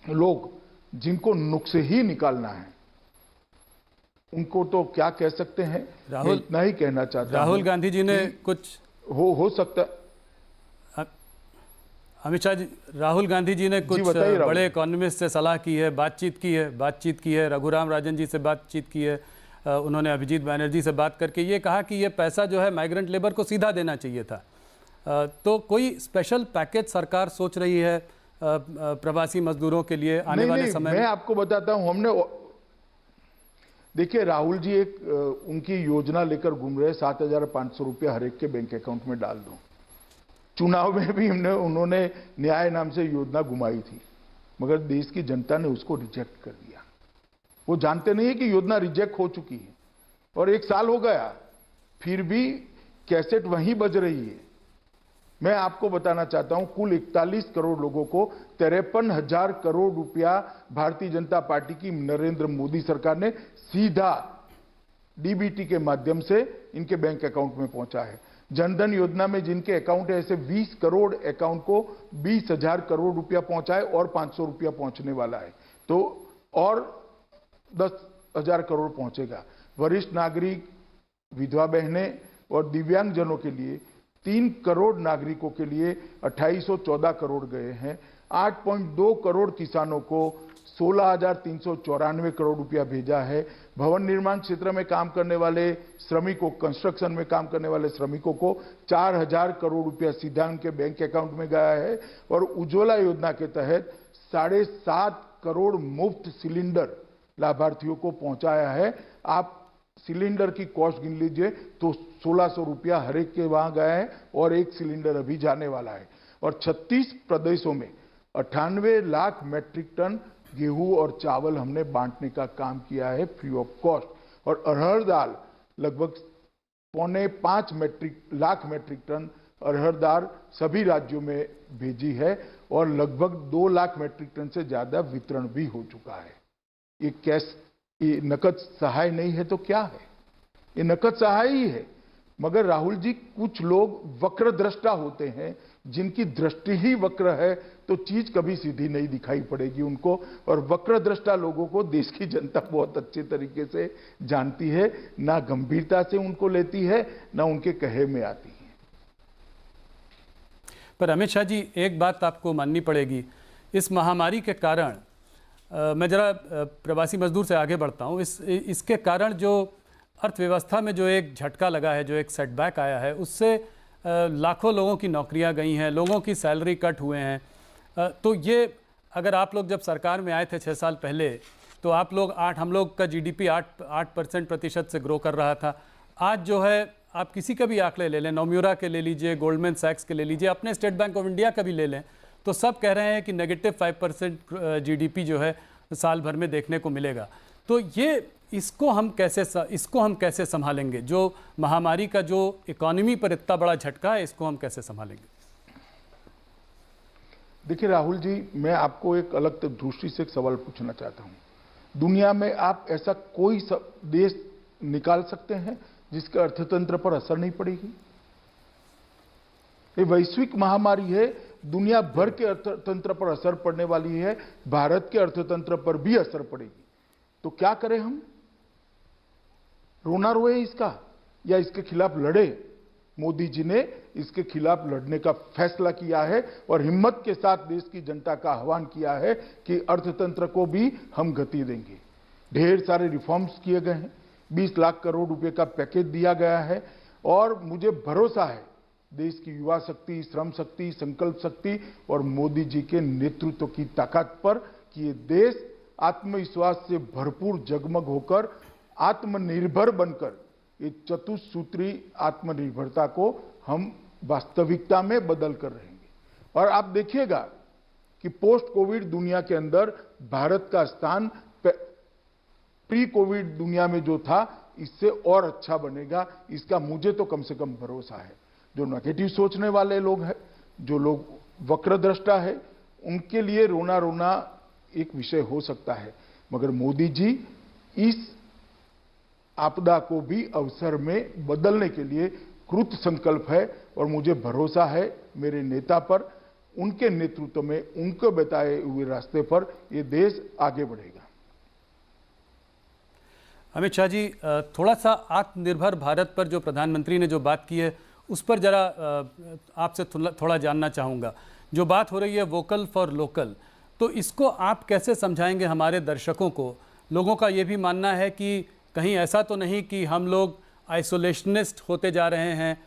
लोग जिनको नुक्से ही निकालना है, उनको तो क्या कह सकते हैं। राहुल, इतना ही कहना चाहता हूं। राहुल गांधी जी ने कुछ हो सकता अमित शाह जी, राहुल गांधी जी ने कुछ बताइए राहुल। बड़े इकोनॉमिस्ट से सलाह की है, बातचीत की है, रघुराम राजन जी से बातचीत की है, उन्होंने अभिजीत बैनर्जी से बात करके ये कहा कि ये पैसा जो है माइग्रेंट लेबर को सीधा देना चाहिए था। तो कोई स्पेशल पैकेज सरकार सोच रही है प्रवासी मजदूरों के लिए आने वाले समय मैं में? आपको बताता हूं, देखिए राहुल जी एक उनकी योजना लेकर घूम रहे, 7,500 रुपया हर एक के बैंक अकाउंट में डाल दो। चुनाव में भी उन्होंने न्याय नाम से योजना घुमाई थी, मगर देश की जनता ने उसको रिजेक्ट कर दिया। वो जानते नहीं है कि योजना रिजेक्ट हो चुकी है और 1 साल हो गया, फिर भी कैसेट वहीं बज रही है। मैं आपको बताना चाहता हूं, कुल 41 करोड़ लोगों को 53,000 करोड़ रुपया भारतीय जनता पार्टी की नरेंद्र मोदी सरकार ने सीधा डीबीटी के माध्यम से इनके बैंक अकाउंट में पहुंचा है। जनधन योजना में जिनके अकाउंट है, ऐसे 20 करोड़ अकाउंट को 20,000 करोड़ रुपया पहुंचा है और 500 रुपया पहुंचने वाला है, तो और 10,000 करोड़ पहुंचेगा। वरिष्ठ नागरिक, विधवा बहनें और दिव्यांगजनों के लिए 3 करोड़ नागरिकों के लिए 2814 करोड़ गए हैं। 8.2 करोड़ किसानों को 16,394 करोड़ रुपया भेजा है। भवन निर्माण क्षेत्र में काम करने वाले श्रमिकों, कंस्ट्रक्शन में काम करने वाले श्रमिकों को 4,000 करोड़ रुपया सीधा उनके बैंक अकाउंट में गया है। और उज्ज्वला योजना के तहत 7.5 करोड़ मुफ्त सिलेंडर लाभार्थियों को पहुंचाया है। आप सिलेंडर की कॉस्ट गिन लीजिए तो 1,600 रुपया हर एक के वहां गया है और एक सिलेंडर अभी जाने वाला है। और 36 प्रदेशों में 98 लाख मैट्रिक टन गेहूं और चावल हमने बांटने का काम किया है फ्री ऑफ कॉस्ट। और अरहर दाल लगभग 4.5 लाख मैट्रिक टन अरहर दाल सभी राज्यों में भेजी है और लगभग 2 लाख मैट्रिक टन से ज्यादा वितरण भी हो चुका है। ये नकद सहाय नहीं है तो क्या है? ये नकद सहाय ही है। मगर राहुल जी, कुछ लोग वक्र दृष्टा होते हैं, जिनकी दृष्टि ही वक्र है तो चीज कभी सीधी नहीं दिखाई पड़ेगी उनको। और वक्र दृष्टा लोगों को देश की जनता बहुत अच्छे तरीके से जानती है, ना गंभीरता से उनको लेती है, ना उनके कहे में आती है। पर अमित शाह जी, एक बात आपको माननी पड़ेगी, इस महामारी के कारण मैं जरा प्रवासी मजदूर से आगे बढ़ता हूँ। इसके कारण जो अर्थव्यवस्था में जो एक झटका लगा है, जो एक सेटबैक आया है, उससे लाखों लोगों की नौकरियां गई हैं, लोगों की सैलरी कट हुए हैं। तो ये अगर आप लोग जब सरकार में आए थे 6 साल पहले, तो हम लोग का जीडीपी 8% प्रतिशत से ग्रो कर रहा था। आज जो है, आप किसी का भी आंकड़े ले लें, नोम्यूरा के ले लीजिए, गोल्डमैन सैक्स के ले लीजिए, अपने स्टेट बैंक ऑफ इंडिया का भी ले लें, तो सब कह रहे हैं कि -5% जीडीपी जो है साल भर में देखने को मिलेगा। तो इसको हम कैसे संभालेंगे? जो महामारी का जो इकोनॉमी पर इतना बड़ा झटका है, इसको हम कैसे संभालेंगे? देखिए राहुल जी, मैं आपको एक अलग दृष्टि से एक सवाल पूछना चाहता हूं। दुनिया में आप ऐसा कोई देश निकाल सकते हैं जिसके अर्थतंत्र पर असर नहीं पड़ेगी? ये वैश्विक महामारी है, दुनिया भर के अर्थतंत्र पर असर पड़ने वाली है, भारत के अर्थतंत्र पर भी असर पड़ेगी। तो क्या करें हम? रोना रोए इसका या इसके खिलाफ लड़े? मोदी जी ने इसके खिलाफ लड़ने का फैसला किया है और हिम्मत के साथ देश की जनता का आह्वान किया है कि अर्थतंत्र को भी हम गति देंगे। ढेर सारे रिफॉर्म्स किए गए हैं, 20 लाख करोड़ रुपए का पैकेज दिया गया है और मुझे भरोसा है देश की युवा शक्ति, श्रम शक्ति, संकल्प शक्ति और मोदी जी के नेतृत्व की ताकत पर कि ये देश आत्मविश्वास से भरपूर जगमग होकर आत्मनिर्भर बनकर ये चतुसूत्री आत्मनिर्भरता को हम वास्तविकता में बदल कर रहेंगे। और आप देखिएगा कि पोस्ट कोविड दुनिया के अंदर भारत का स्थान प्री कोविड दुनिया में जो था इससे और अच्छा बनेगा, इसका मुझे तो कम से कम भरोसा है। जो नेगेटिव सोचने वाले लोग हैं, जो लोग वक्रदृष्टा है, उनके लिए रोना रोना एक विषय हो सकता है, मगर मोदी जी इस आपदा को भी अवसर में बदलने के लिए कृत संकल्प है और मुझे भरोसा है मेरे नेता पर, उनके नेतृत्व में, उनको बताए हुए रास्ते पर ये देश आगे बढ़ेगा। अमित शाह जी, थोड़ा सा आत्मनिर्भर भारत पर जो प्रधानमंत्री ने जो बात की है, उस पर जरा आपसे थोड़ा जानना चाहूँगा। जो बात हो रही है वोकल फॉर लोकल, तो इसको आप कैसे समझाएंगे हमारे दर्शकों को? लोगों का ये भी मानना है कि कहीं ऐसा तो नहीं कि हम लोग आइसोलेशनिस्ट होते जा रहे हैं,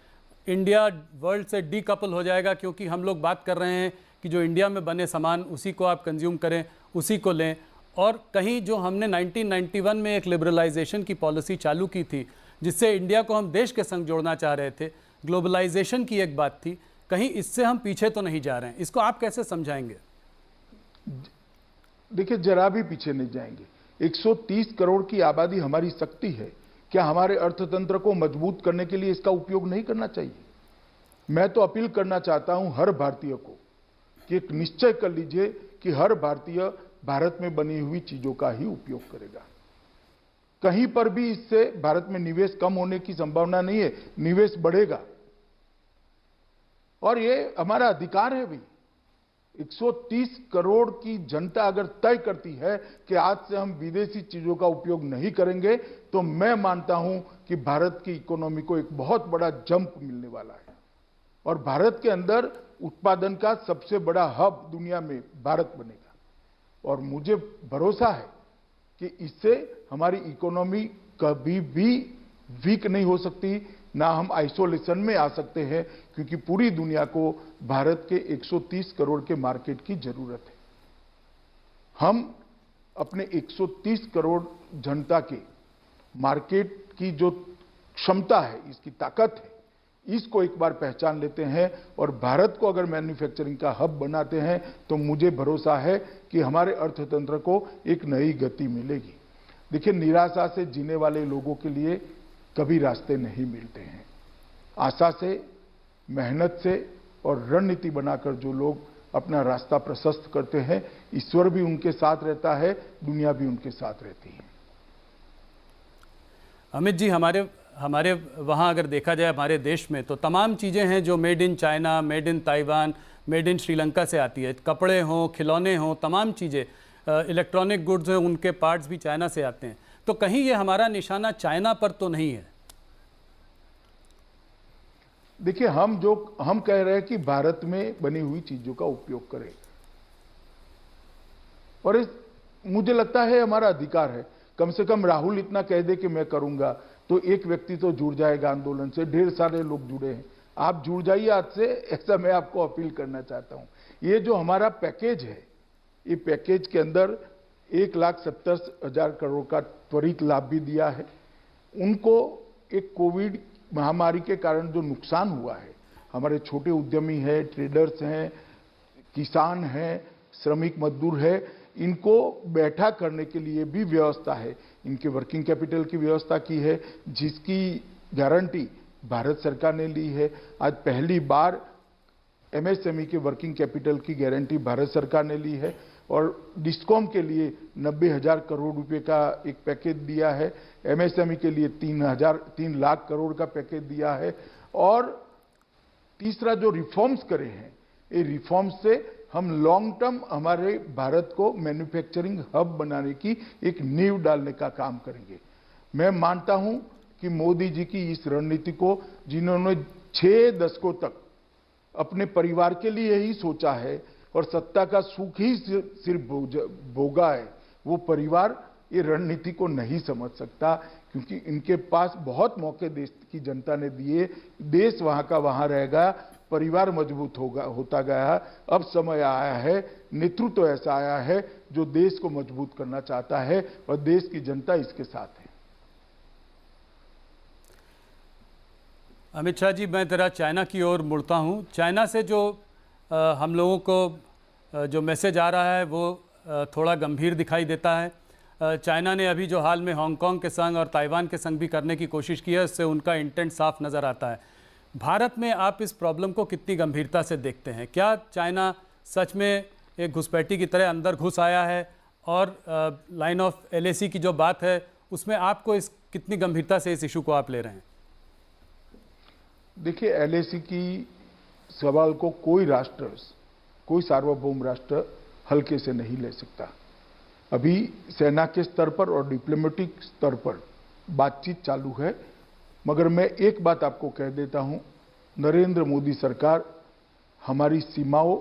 इंडिया वर्ल्ड से डीकपल हो जाएगा क्योंकि हम लोग बात कर रहे हैं कि जो इंडिया में बने सामान उसी को आप कंज्यूम करें, उसी को लें। और कहीं जो हमने 1991 में एक लिबरलाइजेशन की पॉलिसी चालू की थी जिससे इंडिया को हम देश के संग जोड़ना चाह रहे थे, ग्लोबलाइजेशन की एक बात थी, कहीं इससे हम पीछे तो नहीं जा रहे हैं? इसको आप कैसे समझाएंगे? देखिए, जरा भी पीछे नहीं जाएंगे। 130 करोड़ की आबादी हमारी शक्ति है। क्या हमारे अर्थतंत्र को मजबूत करने के लिए इसका उपयोग नहीं करना चाहिए? मैं तो अपील करना चाहता हूं हर भारतीय को कि एक निश्चय कर लीजिए कि हर भारतीय भारत में बनी हुई चीजों का ही उपयोग करेगा। कहीं पर भी इससे भारत में निवेश कम होने की संभावना नहीं है, निवेश बढ़ेगा। और ये हमारा अधिकार है भाई। 130 करोड़ की जनता अगर तय करती है कि आज से हम विदेशी चीजों का उपयोग नहीं करेंगे, तो मैं मानता हूं कि भारत की इकोनॉमी को एक बहुत बड़ा जंप मिलने वाला है और भारत के अंदर उत्पादन का सबसे बड़ा हब दुनिया में भारत बनेगा। और मुझे भरोसा है कि इससे हमारी इकोनॉमी कभी भी वीक नहीं हो सकती, ना हम आइसोलेशन में आ सकते हैं, क्योंकि पूरी दुनिया को भारत के 130 करोड़ के मार्केट की जरूरत है। हम अपने 130 करोड़ जनता के मार्केट की जो क्षमता है, इसकी ताकत है, इसको एक बार पहचान लेते हैं और भारत को अगर मैन्युफैक्चरिंग का हब बनाते हैं तो मुझे भरोसा है कि हमारे अर्थतंत्र को एक नई गति मिलेगी। देखिए, निराशा से जीने वाले लोगों के लिए कभी रास्ते नहीं मिलते हैं। आशा से, मेहनत से और रणनीति बनाकर जो लोग अपना रास्ता प्रशस्त करते हैं, ईश्वर भी उनके साथ रहता है, दुनिया भी उनके साथ रहती है। अमित जी, हमारे वहाँ अगर देखा जाए हमारे देश में तो तमाम चीज़ें हैं जो made in China, made in Taiwan, made in Sri Lanka से आती है। कपड़े हों, खिलौने हों, तमाम चीज़ें, इलेक्ट्रॉनिक गुड्स हैं, उनके पार्ट्स भी चाइना से आते हैं। तो कहीं ये हमारा निशाना चाइना पर तो नहीं है? देखिए, हम कह रहे हैं कि भारत में बनी हुई चीजों का उपयोग करें और मुझे लगता है हमारा अधिकार है। कम से कम राहुल इतना कह दे कि मैं करूंगा तो एक व्यक्ति तो जुड़ जाएगा आंदोलन से। ढेर सारे लोग जुड़े हैं, आप जुड़ जाइए आज से, ऐसा मैं आपको अपील करना चाहता हूं। ये जो हमारा पैकेज है, ये पैकेज के अंदर 1,70,000 करोड़ का त्वरित लाभ भी दिया है। उनको एक कोविड महामारी के कारण जो नुकसान हुआ है, हमारे छोटे उद्यमी हैं, ट्रेडर्स हैं, किसान हैं, श्रमिक मजदूर है, इनको बैठा करने के लिए भी व्यवस्था है। इनके वर्किंग कैपिटल की व्यवस्था की है, जिसकी गारंटी भारत सरकार ने ली है। आज पहली बार एमएसएमई के वर्किंग कैपिटल की गारंटी भारत सरकार ने ली है और डिस्कॉम के लिए 90,000 करोड़ रुपए का एक पैकेज दिया है। एमएसएमई के लिए 3 लाख करोड़ का पैकेज दिया है। और तीसरा जो रिफॉर्म्स करे हैं, ये रिफॉर्म्स से हम लॉन्ग टर्म हमारे भारत को मैन्युफैक्चरिंग हब बनाने की एक नींव डालने का काम करेंगे। मैं मानता हूं कि मोदी जी की इस रणनीति को, जिन्होंने 6 दशकों तक अपने परिवार के लिए ही सोचा है और सत्ता का सुख ही सिर्फ भोगा है, वो परिवार ये रणनीति को नहीं समझ सकता, क्योंकि इनके पास बहुत मौके देश की जनता ने दिए। देश वहां का वहां रहेगा, परिवार मजबूत होता गया। अब समय आया है, नेतृत्व ऐसा आया है जो देश को मजबूत करना चाहता है और देश की जनता इसके साथ है। अमित शाह जी, मैं जरा चाइना की ओर मुड़ता हूँ। चाइना से जो हम लोगों को जो मैसेज आ रहा है वो थोड़ा गंभीर दिखाई देता है। चाइना ने अभी जो हाल में हांगकांग के संग और ताइवान के संग भी करने की कोशिश की है, उससे उनका इंटेंट साफ नज़र आता है। भारत में आप इस प्रॉब्लम को कितनी गंभीरता से देखते हैं? क्या चाइना सच में एक घुसपैठी की तरह अंदर घुस आया है? और लाइन ऑफ एलएसी की जो बात है उसमें आपको कितनी गंभीरता से इस इशू को आप ले रहे हैं? देखिए, एलएसी की सवाल को कोई राष्ट्र, कोई सार्वभौम राष्ट्र हल्के से नहीं ले सकता। अभी सेना के स्तर पर और डिप्लोमेटिक स्तर पर बातचीत चालू है, मगर मैं एक बात आपको कह देता हूं, नरेंद्र मोदी सरकार हमारी सीमाओं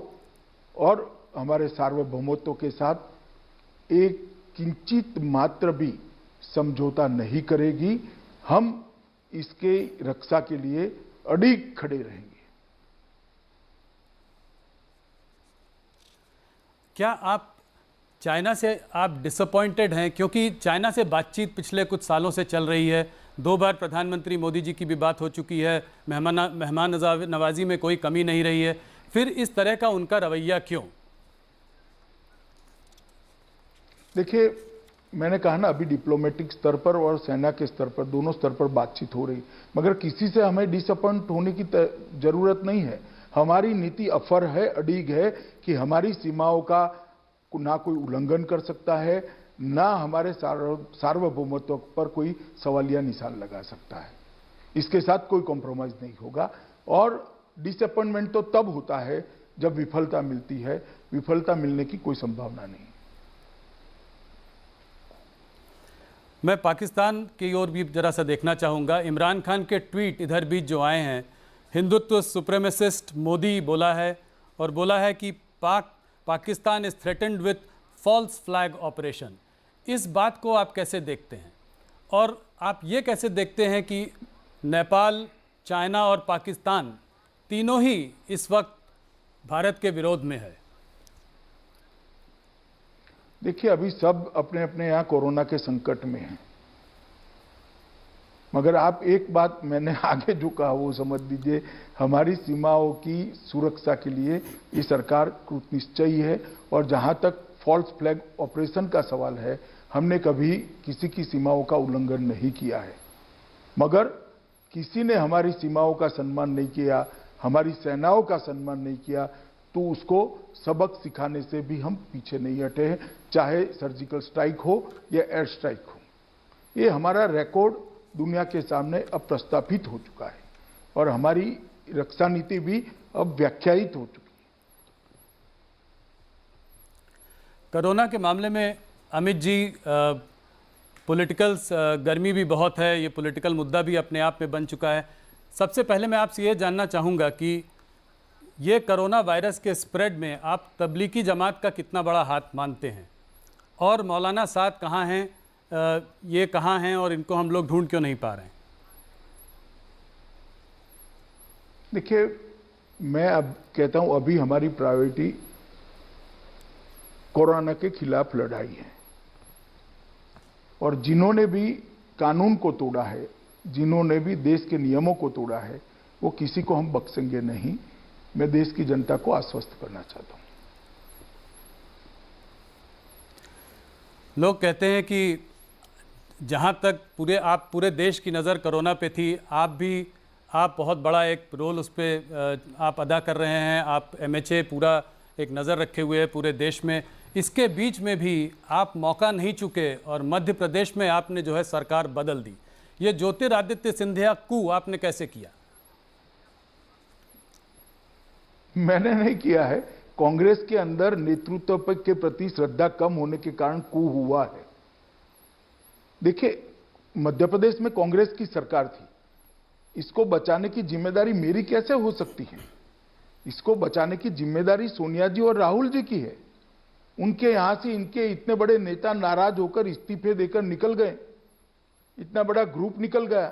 और हमारे सार्वभौमत्व के साथ एक किंचित मात्र भी समझौता नहीं करेगी। हम इसके रक्षा के लिए अडिग खड़े रहेंगे। क्या आप चाइना से आप डिसअपॉइंटेड हैं, क्योंकि चाइना से बातचीत पिछले कुछ सालों से चल रही है, 2 बार प्रधानमंत्री मोदी जी की भी बात हो चुकी है, मेहमान नवाजी में कोई कमी नहीं रही है, फिर इस तरह का उनका रवैया क्यों? देखिए, मैंने कहा ना, अभी डिप्लोमेटिक स्तर पर और सेना के स्तर पर, दोनों स्तर पर बातचीत हो रही, मगर किसी से हमें डिसअपॉइंट होने की जरूरत नहीं है। हमारी नीति अफर है, अडिग है कि हमारी सीमाओं का ना कोई उल्लंघन कर सकता है, ना हमारे सार्वभौमत्व पर कोई सवालिया निशान लगा सकता है। इसके साथ कोई कॉम्प्रोमाइज नहीं होगा। और डिसअपॉइंटमेंट तो तब होता है जब विफलता मिलती है, विफलता मिलने की कोई संभावना नहीं। मैं पाकिस्तान की ओर भी जरा सा देखना चाहूँगा। इमरान खान के ट्वीट इधर बीच जो आए हैं, हिंदुत्व सुप्रीमेसिस्ट मोदी बोला है, और बोला है कि Pakistan is threatened with false flag operation. इस बात को आप कैसे देखते हैं, और आप ये कैसे देखते हैं कि नेपाल, चाइना और पाकिस्तान तीनों ही इस वक्त भारत के विरोध में है? देखिए, अभी सब अपने अपने यहाँ कोरोना के संकट में हैं, मगर आप एक बात मैंने आगे जो कहा वो समझ लीजिए, हमारी सीमाओं की सुरक्षा के लिए ये सरकार कृतनिश्चयी है। और जहां तक फॉल्स फ्लैग ऑपरेशन का सवाल है, हमने कभी किसी की सीमाओं का उल्लंघन नहीं किया है, मगर किसी ने हमारी सीमाओं का सम्मान नहीं किया, हमारी सेनाओं का सम्मान नहीं किया, तो उसको सबक सिखाने से भी हम पीछे नहीं हटे हैं, चाहे सर्जिकल स्ट्राइक हो या एयर स्ट्राइक हो। ये हमारा रिकॉर्ड दुनिया के सामने अब प्रस्थापित हो चुका है, और हमारी रक्षा नीति भी अब व्याख्यायित हो चुकी है। कोरोना के मामले में अमित जी, पॉलिटिकल गर्मी भी बहुत है, ये पॉलिटिकल मुद्दा भी अपने आप में बन चुका है। सबसे पहले मैं आपसे ये जानना चाहूँगा कि ये कोरोना वायरस के स्प्रेड में आप तबलीगी जमात का कितना बड़ा हाथ मानते हैं, और मौलाना साद कहाँ हैं, ये कहाँ हैं, और इनको हम लोग ढूंढ क्यों नहीं पा रहे हैं? देखिए, मैं अब कहता हूं, अभी हमारी प्रायोरिटी कोरोना के खिलाफ लड़ाई है, और जिन्होंने भी कानून को तोड़ा है, जिन्होंने भी देश के नियमों को तोड़ा है, वो किसी को हम बख्शेंगे नहीं। मैं देश की जनता को आश्वस्त करना चाहता हूं। लोग कहते हैं कि जहां तक पूरे देश की नज़र कोरोना पे थी, आप बहुत बड़ा एक रोल उस पर आप अदा कर रहे हैं। आप MHA पूरा एक नज़र रखे हुए हैं पूरे देश में। इसके बीच में भी आप मौका नहीं चुके, और मध्य प्रदेश में आपने जो है सरकार बदल दी। ये ज्योतिरादित्य सिंधिया कू आपने कैसे किया? मैंने नहीं किया है। कांग्रेस के अंदर नेतृत्व के प्रति श्रद्धा कम होने के कारण कू हुआ है। देखिए, मध्य प्रदेश में कांग्रेस की सरकार थी, इसको बचाने की जिम्मेदारी मेरी कैसे हो सकती है? इसको बचाने की जिम्मेदारी सोनिया जी और राहुल जी की है। उनके यहां से इनके इतने बड़े नेता नाराज होकर इस्तीफे देकर निकल गए, इतना बड़ा ग्रुप निकल गया,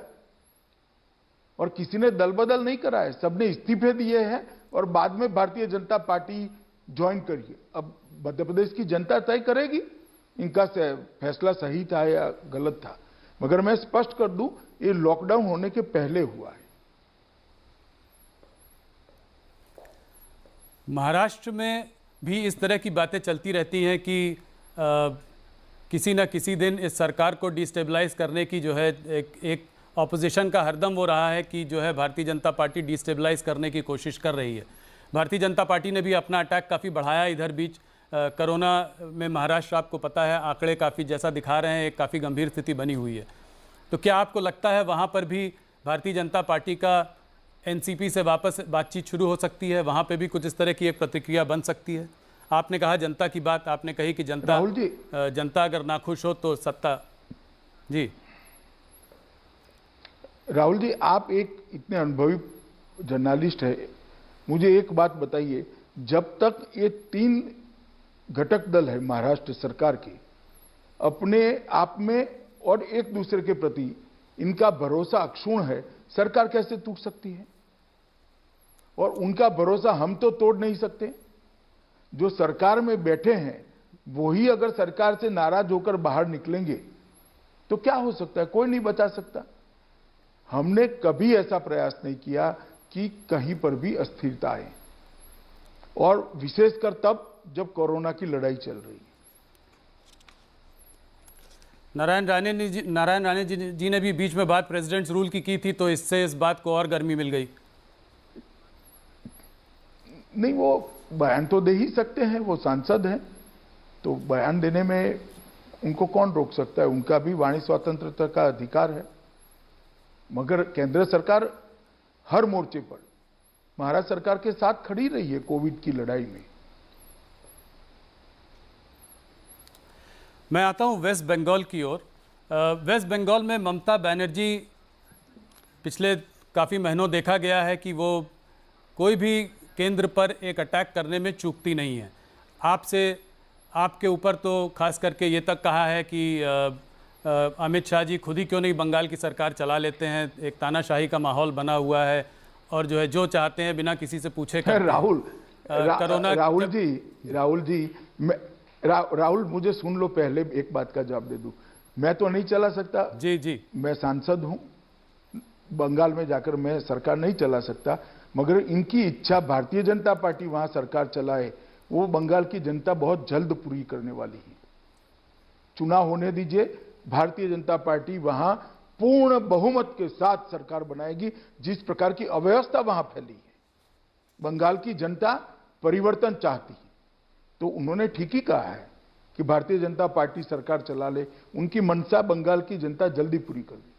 और किसी ने दल बदल नहीं करा है, सबने इस्तीफे दिए हैं और बाद में भारतीय जनता पार्टी ज्वाइन करिए। अब मध्य प्रदेश की जनता तय करेगी इनका फैसला सही था या गलत था, मगर मैं स्पष्ट कर दूं, ये लॉकडाउन होने के पहले हुआ है। महाराष्ट्र में भी इस तरह की बातें चलती रहती हैं कि किसी न किसी दिन इस सरकार को डिस्टेबलाइज करने की जो है एक ऑपोजिशन का हरदम वो रहा है कि जो है भारतीय जनता पार्टी डिस्टेबलाइज करने की कोशिश कर रही है। भारतीय जनता पार्टी ने भी अपना अटैक काफ़ी बढ़ाया इधर बीच। कोरोना में महाराष्ट्र, आपको पता है, आंकड़े काफ़ी जैसा दिखा रहे हैं, एक काफ़ी गंभीर स्थिति बनी हुई है। तो क्या आपको लगता है वहाँ पर भी भारतीय जनता पार्टी का NCP से वापस बातचीत शुरू हो सकती है? वहाँ पे भी कुछ इस तरह की एक प्रतिक्रिया बन सकती है? आपने कहा जनता की बात, आपने कही कि जनता अगर नाखुश हो तो सत्ता। जी राहुल जी, आप एक इतने अनुभवी जर्नलिस्ट है, मुझे एक बात बताइए, जब तक ये 3 घटक दल है महाराष्ट्र सरकार के अपने आप में और एक दूसरे के प्रति इनका भरोसा अक्षुण्ण है, सरकार कैसे टूट सकती है? और उनका भरोसा हम तो तोड़ नहीं सकते। जो सरकार में बैठे हैं वही अगर सरकार से नाराज होकर बाहर निकलेंगे तो क्या हो सकता है? कोई नहीं बचा सकता। हमने कभी ऐसा प्रयास नहीं किया कि कहीं पर भी अस्थिरता आए, और विशेषकर तब जब कोरोना की लड़ाई चल रही है। नारायण राणे जी ने भी बीच में बात प्रेसिडेंट्स रूल की थी, तो इससे इस बात को और गर्मी मिल गई। नहीं, वो बयान तो दे ही सकते हैं, वो सांसद हैं, तो बयान देने में उनको कौन रोक सकता है? उनका भी वाणी स्वतंत्रता का अधिकार है। मगर केंद्र सरकार हर मोर्चे पर महाराष्ट्र सरकार के साथ खड़ी रही है कोविड की लड़ाई में। मैं आता हूं वेस्ट बंगाल की ओर। वेस्ट बंगाल में ममता बनर्जी पिछले काफ़ी महीनों देखा गया है कि वो कोई भी केंद्र पर एक अटैक करने में चूकती नहीं है। आपके ऊपर तो खास करके ये तक कहा है कि अमित शाह जी खुद ही क्यों नहीं बंगाल की सरकार चला लेते हैं, एक तानाशाही का माहौल बना हुआ है और जो है जो चाहते हैं बिना किसी से पूछे करते हैं। राहुल मुझे सुन लो, पहले एक बात का जवाब दे दूं। मैं तो नहीं चला सकता। जी मैं सांसद हूं, बंगाल में जाकर मैं सरकार नहीं चला सकता, मगर इनकी इच्छा भारतीय जनता पार्टी वहां सरकार चलाए वो बंगाल की जनता बहुत जल्द पूरी करने वाली है। चुनाव होने दीजिए, भारतीय जनता पार्टी वहां पूर्ण बहुमत के साथ सरकार बनाएगी। जिस प्रकार की अव्यवस्था वहां फैली है, बंगाल की जनता परिवर्तन चाहती है, तो उन्होंने ठीक ही कहा है कि भारतीय जनता पार्टी सरकार चला ले। उनकी मंशा बंगाल की जनता जल्दी पूरी कर ले।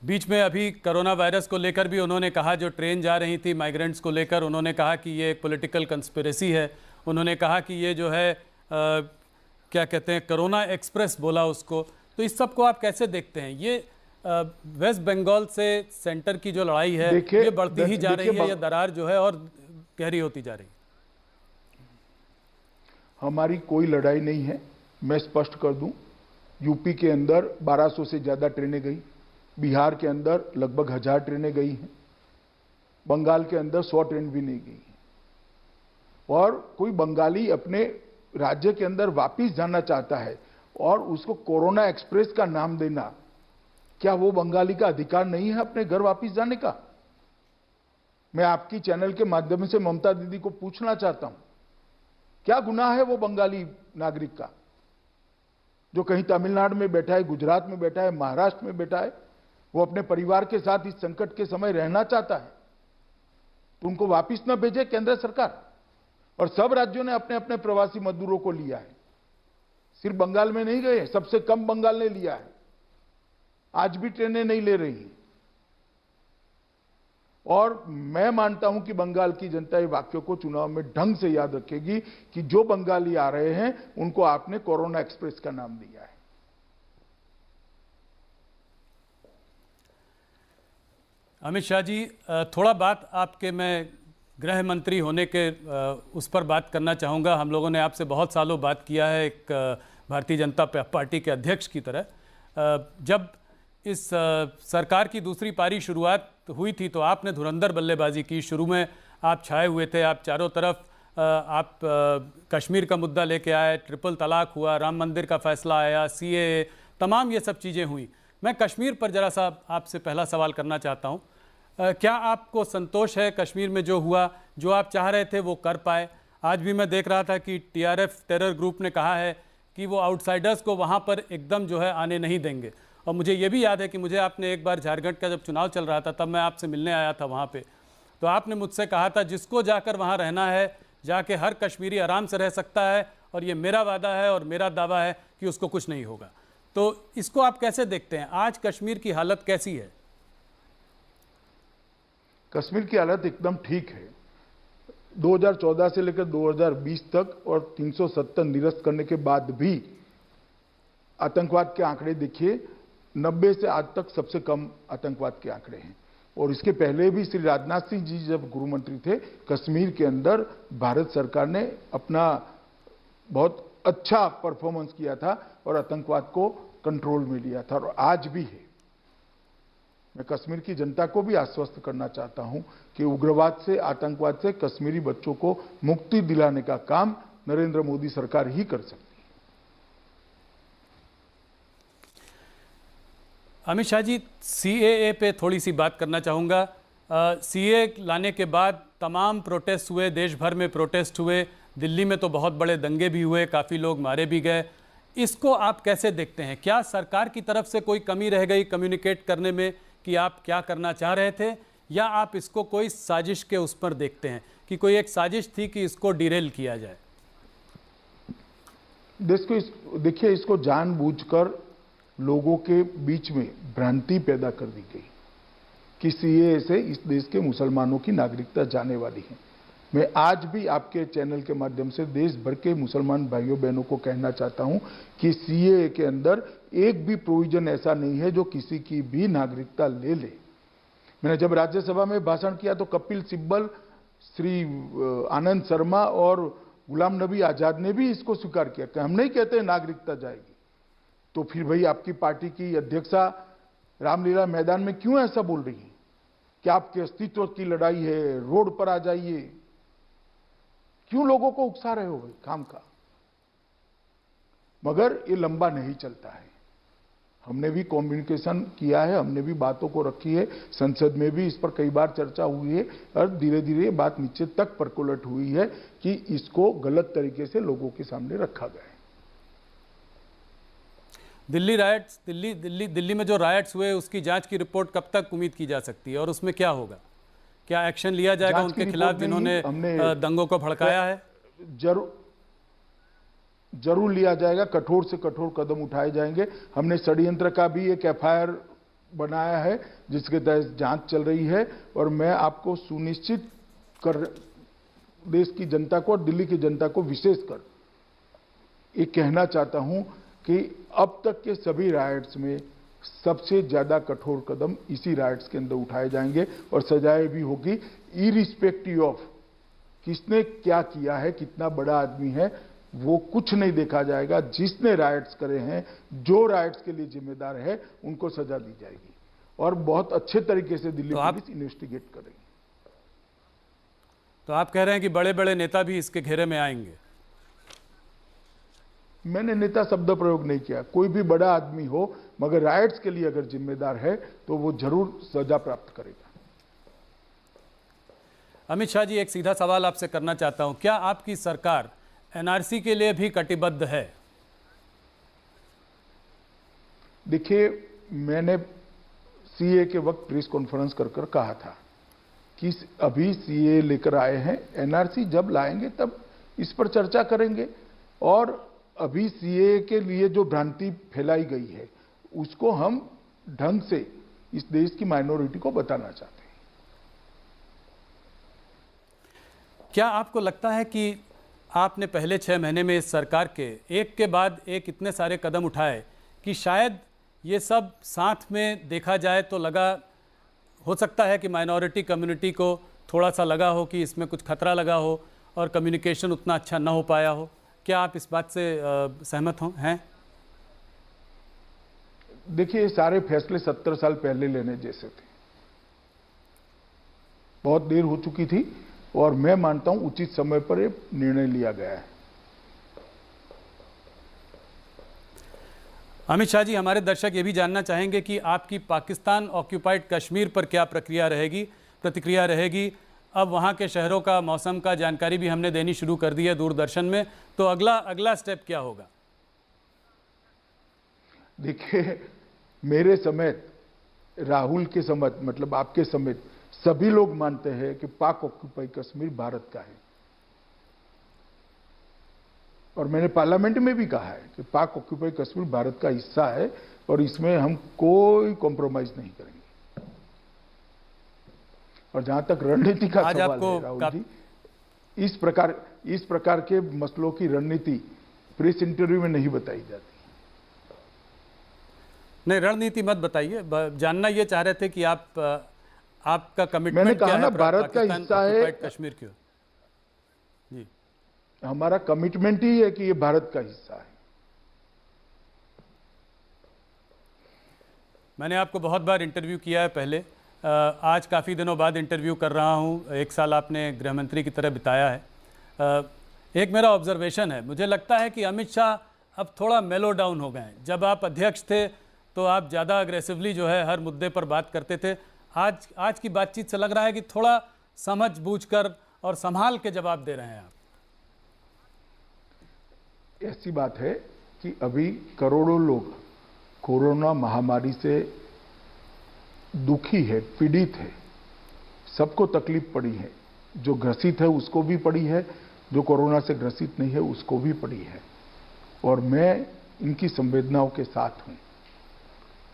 बीच में अभी कोरोना वायरस को लेकर भी उन्होंने कहा, जो ट्रेन जा रही थी माइग्रेंट्स को लेकर, उन्होंने कहा कि ये एक पॉलिटिकल कंस्पिरेसी है। उन्होंने कहा कि ये जो है क्या कहते हैं, कोरोना एक्सप्रेस बोला उसको। तो इस सब को आप कैसे देखते हैं? ये वेस्ट बंगाल से सेंटर की जो लड़ाई है ये बढ़ती ही जा रही है, या दरार जो है और गहरी होती जा रही है? हमारी कोई लड़ाई नहीं है, मैं स्पष्ट कर दूं। यूपी के अंदर 1200 से ज्यादा ट्रेनें गई, बिहार के अंदर लगभग 1000 ट्रेनें गई हैं, बंगाल के अंदर 100 ट्रेन भी नहीं गई हैं। और कोई बंगाली अपने राज्य के अंदर वापिस जाना चाहता है और उसको कोरोना एक्सप्रेस का नाम देना, क्या वो बंगाली का अधिकार नहीं है अपने घर वापिस जाने का? मैं आपकी चैनल के माध्यम से ममता दीदी को पूछना चाहता हूं, क्या गुनाह है वो बंगाली नागरिक का जो कहीं तमिलनाडु में बैठा है, गुजरात में बैठा है, महाराष्ट्र में बैठा है, वो अपने परिवार के साथ इस संकट के समय रहना चाहता है, तो उनको वापिस न भेजे केंद्र सरकार? और सब राज्यों ने अपने अपने प्रवासी मजदूरों को लिया है, सिर्फ बंगाल में नहीं गए, सबसे कम बंगाल ने लिया है, आज भी ट्रेनें नहीं ले रही। और मैं मानता हूं कि बंगाल की जनता ये वाक्यों को चुनाव में ढंग से याद रखेगी कि जो बंगाली आ रहे हैं उनको आपने कोरोना एक्सप्रेस का नाम दिया है। अमित शाह जी, थोड़ा बात आपके, मैं गृह मंत्री होने के उस पर बात करना चाहूँगा। हम लोगों ने आपसे बहुत सालों बात किया है एक भारतीय जनता पार्टी के अध्यक्ष की तरह। जब इस सरकार की दूसरी पारी शुरुआत हुई थी तो आपने धुरंधर बल्लेबाजी की। शुरू में आप छाए हुए थे, आप चारों तरफ आप कश्मीर का मुद्दा लेके आए, ट्रिपल तलाक हुआ, राम मंदिर का फैसला आया, CAA, तमाम ये सब चीज़ें हुई। मैं कश्मीर पर ज़रा सा आपसे पहला सवाल करना चाहता हूँ। क्या आपको संतोष है कश्मीर में जो हुआ, जो आप चाह रहे थे वो कर पाए? आज भी मैं देख रहा था कि TRF टेरर ग्रुप ने कहा है कि वो आउटसाइडर्स को वहाँ पर एकदम जो है आने नहीं देंगे। और मुझे ये भी याद है कि मुझे आपने एक बार झारखंड का जब चुनाव चल रहा था तब मैं आपसे मिलने आया था वहाँ पे, तो आपने मुझसे कहा था जिसको जाकर वहाँ रहना है जाके हर कश्मीरी आराम से रह सकता है, और ये मेरा वादा है और मेरा दावा है कि उसको कुछ नहीं होगा। तो इसको आप कैसे देखते हैं? आज कश्मीर की हालत कैसी है? कश्मीर की हालत एकदम ठीक है। 2014 से लेकर 2020 तक और 370 निरस्त करने के बाद भी आतंकवाद के आंकड़े देखिए, 90 से आज तक सबसे कम आतंकवाद के आंकड़े हैं। और इसके पहले भी श्री राजनाथ सिंह जी जब गृह मंत्री थे, कश्मीर के अंदर भारत सरकार ने अपना बहुत अच्छा परफॉर्मेंस किया था और आतंकवाद को कंट्रोल में लिया था, और आज भी है। मैं कश्मीर की जनता को भी आश्वस्त करना चाहता हूं कि उग्रवाद से, आतंकवाद से कश्मीरी बच्चों को मुक्ति दिलाने का काम नरेंद्र मोदी सरकार ही कर सकती है। अमित शाह जी, सीएए पे थोड़ी सी बात करना चाहूँगा। सीए लाने के बाद तमाम प्रोटेस्ट हुए, देश भर में प्रोटेस्ट हुए, दिल्ली में तो बहुत बड़े दंगे भी हुए, काफ़ी लोग मारे भी गए। इसको आप कैसे देखते हैं? क्या सरकार की तरफ से कोई कमी रह गई कम्युनिकेट करने में कि आप क्या करना चाह रहे थे, या आप इसको कोई साजिश के उस पर देखते हैं कि कोई एक साजिश थी कि इसको डिरेल किया जाए? देखिए, इसको जानबूझकर लोगों के बीच में भ्रांति पैदा कर दी गई कि सीएए से इस देश के मुसलमानों की नागरिकता जाने वाली है। मैं आज भी आपके चैनल के माध्यम से देश भर के मुसलमान भाइयों बहनों को कहना चाहता हूं कि सीएए के अंदर एक भी प्रोविजन ऐसा नहीं है जो किसी की भी नागरिकता ले ले। मैंने जब राज्यसभा में भाषण किया तो कपिल सिब्बल, श्री आनंद शर्मा और गुलाम नबी आजाद ने भी इसको स्वीकार किया कि हम नहीं कहते नागरिकता जाएगी। तो फिर भाई आपकी पार्टी की अध्यक्षा रामलीला मैदान में क्यों ऐसा बोल रही है कि आपके अस्तित्व की लड़ाई है, रोड पर आ जाइए? क्यों लोगों को उकसा रहे हो भाई काम का? मगर ये लंबा नहीं चलता है। हमने भी कम्युनिकेशन किया है, हमने भी बातों को रखी है, संसद में भी इस पर कई बार चर्चा हुई है, और धीरे धीरे बात नीचे तक परकोलट हुई है कि इसको गलत तरीके से लोगों के सामने रखा गया है। दिल्ली रायट्स, दिल्ली में जो रायट्स हुए उसकी जांच की रिपोर्ट कब तक उम्मीद की जा सकती है, और उसमें क्या होगा? क्या एक्शन लिया जाएगा उनके खिलाफ जिन्होंने दंगों को भड़काया है? जरूर लिया जाएगा, कठोर से कठोर कदम उठाए जाएंगे। हमने षड्यंत्र का भी एक एफआईआर बनाया है जिसके तहत जांच चल रही है, और मैं आपको सुनिश्चित कर देश की जनता को और दिल्ली की जनता को विशेषकर ये कहना चाहता हूं कि अब तक के सभी राइट्स में सबसे ज्यादा कठोर कदम इसी राइट्स के अंदर उठाए जाएंगे, और सजाएं भी होगी इरिस्पेक्टिव ऑफ किसने क्या किया है, कितना बड़ा आदमी है, वो कुछ नहीं देखा जाएगा। जिसने राइट्स करे हैं, जो राइट्स के लिए जिम्मेदार है, उनको सजा दी जाएगी, और बहुत अच्छे तरीके से दिल्ली पुलिस इन्वेस्टिगेट करेगी। तो आप कह रहे हैं कि बड़े बड़े नेता भी इसके घेरे में आएंगे? मैंने नेता शब्द प्रयोग नहीं किया। कोई भी बड़ा आदमी हो, मगर राइट्स के लिए अगर जिम्मेदार है तो वो जरूर सजा प्राप्त करेगा। अमित शाह जी, एक सीधा सवाल आपसे करना चाहता हूं, क्या आपकी सरकार एनआरसी के लिए भी कटिबद्ध है? देखिए, मैंने सीए के वक्त प्रेस कॉन्फ्रेंस कर कहा था कि अभी सीए लेकर आए हैं, एनआरसी जब लाएंगे तब इस पर चर्चा करेंगे, और अभी सीए के लिए जो भ्रांति फैलाई गई है उसको हम ढंग से इस देश की माइनॉरिटी को बताना चाहते हैं। क्या आपको लगता है कि आपने पहले 6 महीने में इस सरकार के एक के बाद एक इतने सारे कदम उठाए कि शायद ये सब साथ में देखा जाए तो लगा हो सकता है कि माइनॉरिटी कम्युनिटी को थोड़ा सा लगा हो कि इसमें कुछ खतरा लगा हो और कम्युनिकेशन उतना अच्छा ना हो पाया हो? क्या आप इस बात से सहमत हैं? देखिए, सारे फैसले 70 साल पहले लेने जैसे थे। बहुत देर हो चुकी थी, और मैं मानता हूं उचित समय पर यह निर्णय लिया गया है। अमित शाह जी, हमारे दर्शक ये भी जानना चाहेंगे कि आपकी पाकिस्तान ऑक्यूपाइड कश्मीर पर क्या प्रतिक्रिया रहेगी? अब वहाँ के शहरों का, मौसम का जानकारी भी हमने देनी शुरू कर दी है दूरदर्शन में, तो अगला स्टेप क्या होगा? देखिए, मेरे समेत, राहुल के समेत, मतलब आपके समेत सभी लोग मानते हैं कि पाक ऑक्यूपाइड कश्मीर भारत का है, और मैंने पार्लियामेंट में भी कहा है कि पाक ऑक्यूपाइड कश्मीर भारत का हिस्सा है, और इसमें हम कोई कॉम्प्रोमाइज नहीं करेंगे। और जहां तक रणनीति का सवाल है राहुल जी, इस प्रकार के मसलों की रणनीति प्रेस इंटरव्यू में नहीं बताई जाती। नहीं, रणनीति मत बताइए, जानना ये चाह रहे थे कि आप आपका कमिटमेंट मैंने क्या कहा है ना, भारत का पाकिस्तान हिस्सा है। occupied कश्मीर की ओर? जी, हमारा कमिटमेंट ही है कि ये भारत का हिस्सा है। मैंने आपको बहुत बार इंटरव्यू किया है पहले, आज काफ़ी दिनों बाद इंटरव्यू कर रहा हूँ। 1 साल आपने गृह मंत्री की तरह बिताया है। एक मेरा ऑब्जर्वेशन है, मुझे लगता है कि अमित शाह अब थोड़ा मेलो डाउन हो गए हैं। जब आप अध्यक्ष थे तो आप ज़्यादा अग्रेसिवली जो है हर मुद्दे पर बात करते थे। आज की बातचीत से लग रहा है कि थोड़ा समझ बूझकर और संभाल के जवाब दे रहे हैं आप। ऐसी बात है कि अभी करोड़ों लोग कोरोना महामारी से दुखी है, पीड़ित है, सबको तकलीफ पड़ी है। जो ग्रसित है उसको भी पड़ी है, जो कोरोना से ग्रसित नहीं है उसको भी पड़ी है। और मैं इनकी संवेदनाओं के साथ हूं।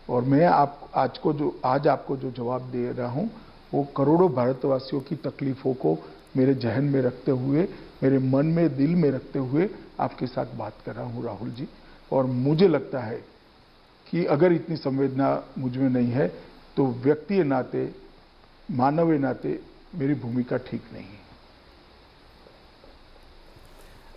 और मैं आज आपको जो जवाब दे रहा हूं वो करोड़ों भारतवासियों की तकलीफों को मेरे जहन में रखते हुए, मेरे मन में, दिल में रखते हुए आपके साथ बात कर रहा हूं राहुल जी। और मुझे लगता है कि अगर इतनी संवेदना मुझ में नहीं है तो व्यक्ति नाते, मानव नाते मेरी भूमिका ठीक नहीं है।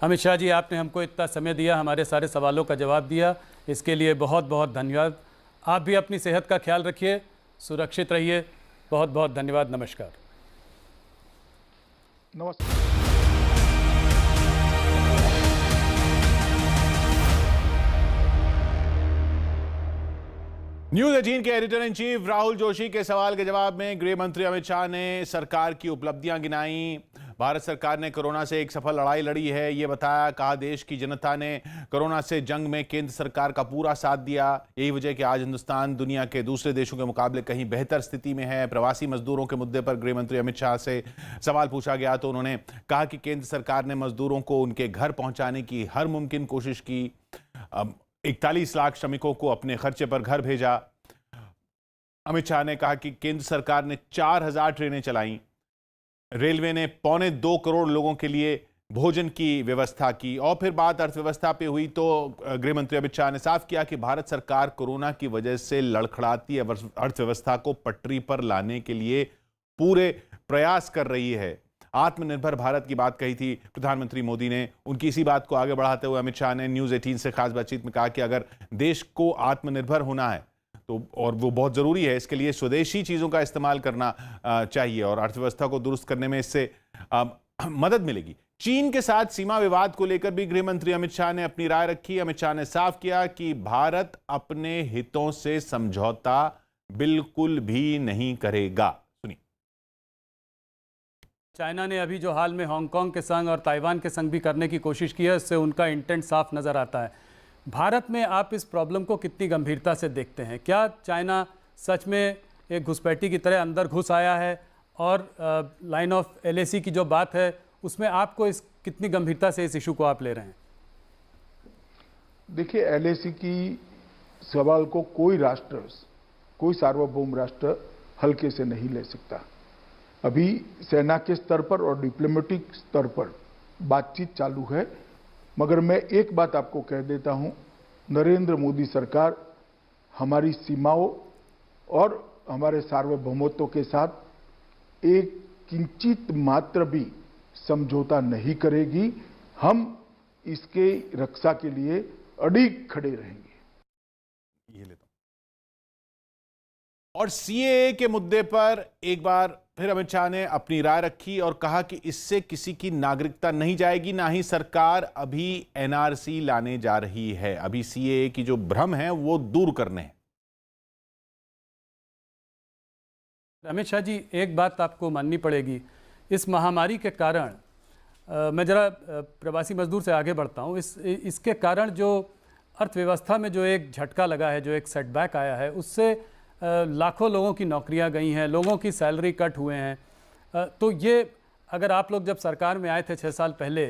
अमित शाह जी, आपने हमको इतना समय दिया, हमारे सारे सवालों का जवाब दिया, इसके लिए बहुत बहुत धन्यवाद। आप भी अपनी सेहत का ख्याल रखिए, सुरक्षित रहिए। बहुत बहुत धन्यवाद। नमस्कार। नमस्कार। न्यूज 18 के editor in chief Rahul Joshi के सवाल के जवाब में गृह मंत्री अमित शाह ने सरकार की उपलब्धियां गिनाई। भारत सरकार ने कोरोना से एक सफल लड़ाई लड़ी है, ये बताया। कहा देश की जनता ने कोरोना से जंग में केंद्र सरकार का पूरा साथ दिया। यही वजह कि आज हिंदुस्तान दुनिया के दूसरे देशों के मुकाबले कहीं बेहतर स्थिति में है। प्रवासी मजदूरों के मुद्दे पर गृह मंत्री अमित शाह से सवाल पूछा गया तो उन्होंने कहा कि केंद्र सरकार ने मजदूरों को उनके घर पहुंचाने की हर मुमकिन कोशिश की। 41 लाख श्रमिकों को अपने खर्चे पर घर भेजा। अमित शाह ने कहा कि केंद्र सरकार ने 4000 ट्रेनें चलाई। रेलवे ने 1.25 करोड़ लोगों के लिए भोजन की व्यवस्था की। और फिर बात अर्थव्यवस्था पे हुई तो गृह मंत्री अमित शाह ने साफ किया कि भारत सरकार कोरोना की वजह से लड़खड़ाती अर्थव्यवस्था को पटरी पर लाने के लिए पूरे प्रयास कर रही है। आत्मनिर्भर भारत की बात कही थी प्रधानमंत्री मोदी ने। उनकी इसी बात को आगे बढ़ाते हुए अमित शाह ने न्यूज 18 से खास बातचीत में कहा कि अगर देश को आत्मनिर्भर होना है तो, और वो बहुत जरूरी है, इसके लिए स्वदेशी चीजों का इस्तेमाल करना चाहिए और अर्थव्यवस्था को दुरुस्त करने में इससे मदद मिलेगी। चीन के साथ सीमा विवाद को लेकर भी गृह मंत्री अमित शाह ने अपनी राय रखी। अमित शाह ने साफ किया कि भारत अपने हितों से समझौता बिल्कुल भी नहीं करेगा। चाइना ने अभी जो हाल में हांगकांग के संग और ताइवान के संग भी करने की कोशिश की है, उससे उनका इंटेंट साफ नज़र आता है। भारत में आप इस प्रॉब्लम को कितनी गंभीरता से देखते हैं? क्या चाइना सच में एक घुसपैठी की तरह अंदर घुस आया है और लाइन ऑफ LAC की जो बात है उसमें आपको इस कितनी गंभीरता से इस इशू को आप ले रहे हैं? देखिए, LAC की सवाल को कोई राष्ट्र, कोई सार्वभौम राष्ट्र हल्के से नहीं ले सकता। अभी सेना के स्तर पर और डिप्लोमेटिक स्तर पर बातचीत चालू है। मगर मैं एक बात आपको कह देता हूं, नरेंद्र मोदी सरकार हमारी सीमाओं और हमारे सार्वभौमत्व के साथ एक किंचित मात्र भी समझौता नहीं करेगी। हम इसके रक्षा के लिए अडिग खड़े रहेंगे। ये लेता हूं। और CAA के मुद्दे पर एक बार फिर अमित शाह ने अपनी राय रखी और कहा कि इससे किसी की नागरिकता नहीं जाएगी, ना ही सरकार अभी NRC लाने जा रही है। अभी CAA की जो भ्रम है वो दूर करने हैं। अमित शाह जी, एक बात आपको माननी पड़ेगी, इस महामारी के कारण मैं जरा प्रवासी मजदूर से आगे बढ़ता हूँ। इसके कारण जो अर्थव्यवस्था में जो एक झटका लगा है, जो एक सेटबैक आया है, उससे लाखों लोगों की नौकरियां गई हैं, लोगों की सैलरी कट हुए हैं। तो ये अगर आप लोग जब सरकार में आए थे 6 साल पहले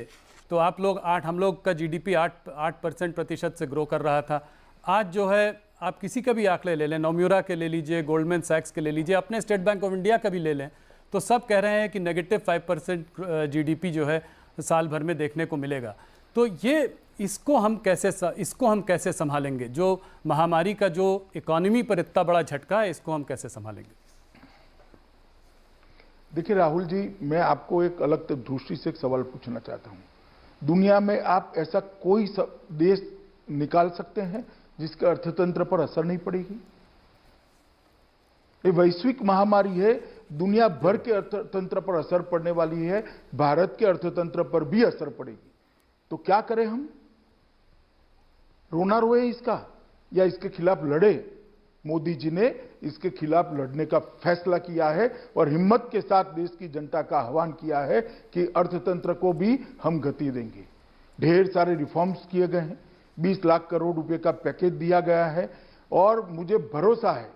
तो हम लोग का GDP 8% प्रतिशत से ग्रो कर रहा था। आज जो है आप किसी का भी आंकड़े ले लें, नोम्यूरा के ले लीजिए, गोल्डमैन सैक्स के ले लीजिए, अपने स्टेट बैंक ऑफ इंडिया का भी ले लें, तो सब कह रहे हैं कि -5% GDP जो है साल भर में देखने को मिलेगा। तो इसको हम कैसे संभालेंगे? जो महामारी का जो इकोनॉमी पर इतना बड़ा झटका है, इसको हम कैसे संभालेंगे? देखिए राहुल जी, मैं आपको एक अलग दृष्टि से एक सवाल पूछना चाहता हूं। दुनिया में आप ऐसा कोई देश निकाल सकते हैं जिसके अर्थतंत्र पर असर नहीं पड़ेगी? ये वैश्विक महामारी है, दुनिया भर के अर्थतंत्र पर असर पड़ने वाली है, भारत के अर्थतंत्र पर भी असर पड़ेगी। तो क्या करें हम? रोना रोए इसका या इसके खिलाफ लड़े? मोदी जी ने इसके खिलाफ लड़ने का फैसला किया है और हिम्मत के साथ देश की जनता का आह्वान किया है कि अर्थतंत्र को भी हम गति देंगे। ढेर सारे रिफॉर्म्स किए गए हैं, 20 लाख करोड़ रुपए का पैकेज दिया गया है और मुझे भरोसा है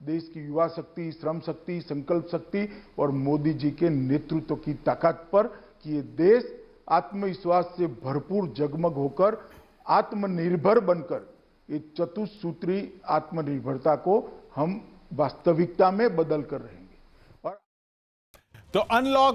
देश की युवा शक्ति, श्रम शक्ति, संकल्प शक्ति और मोदी जी के नेतृत्व की ताकत पर कि ये देश आत्मविश्वास से भरपूर जगमग होकर आत्मनिर्भर बनकर एक चतुसूत्री आत्मनिर्भरता को हम वास्तविकता में बदल कर रहेंगे। तो अनलॉक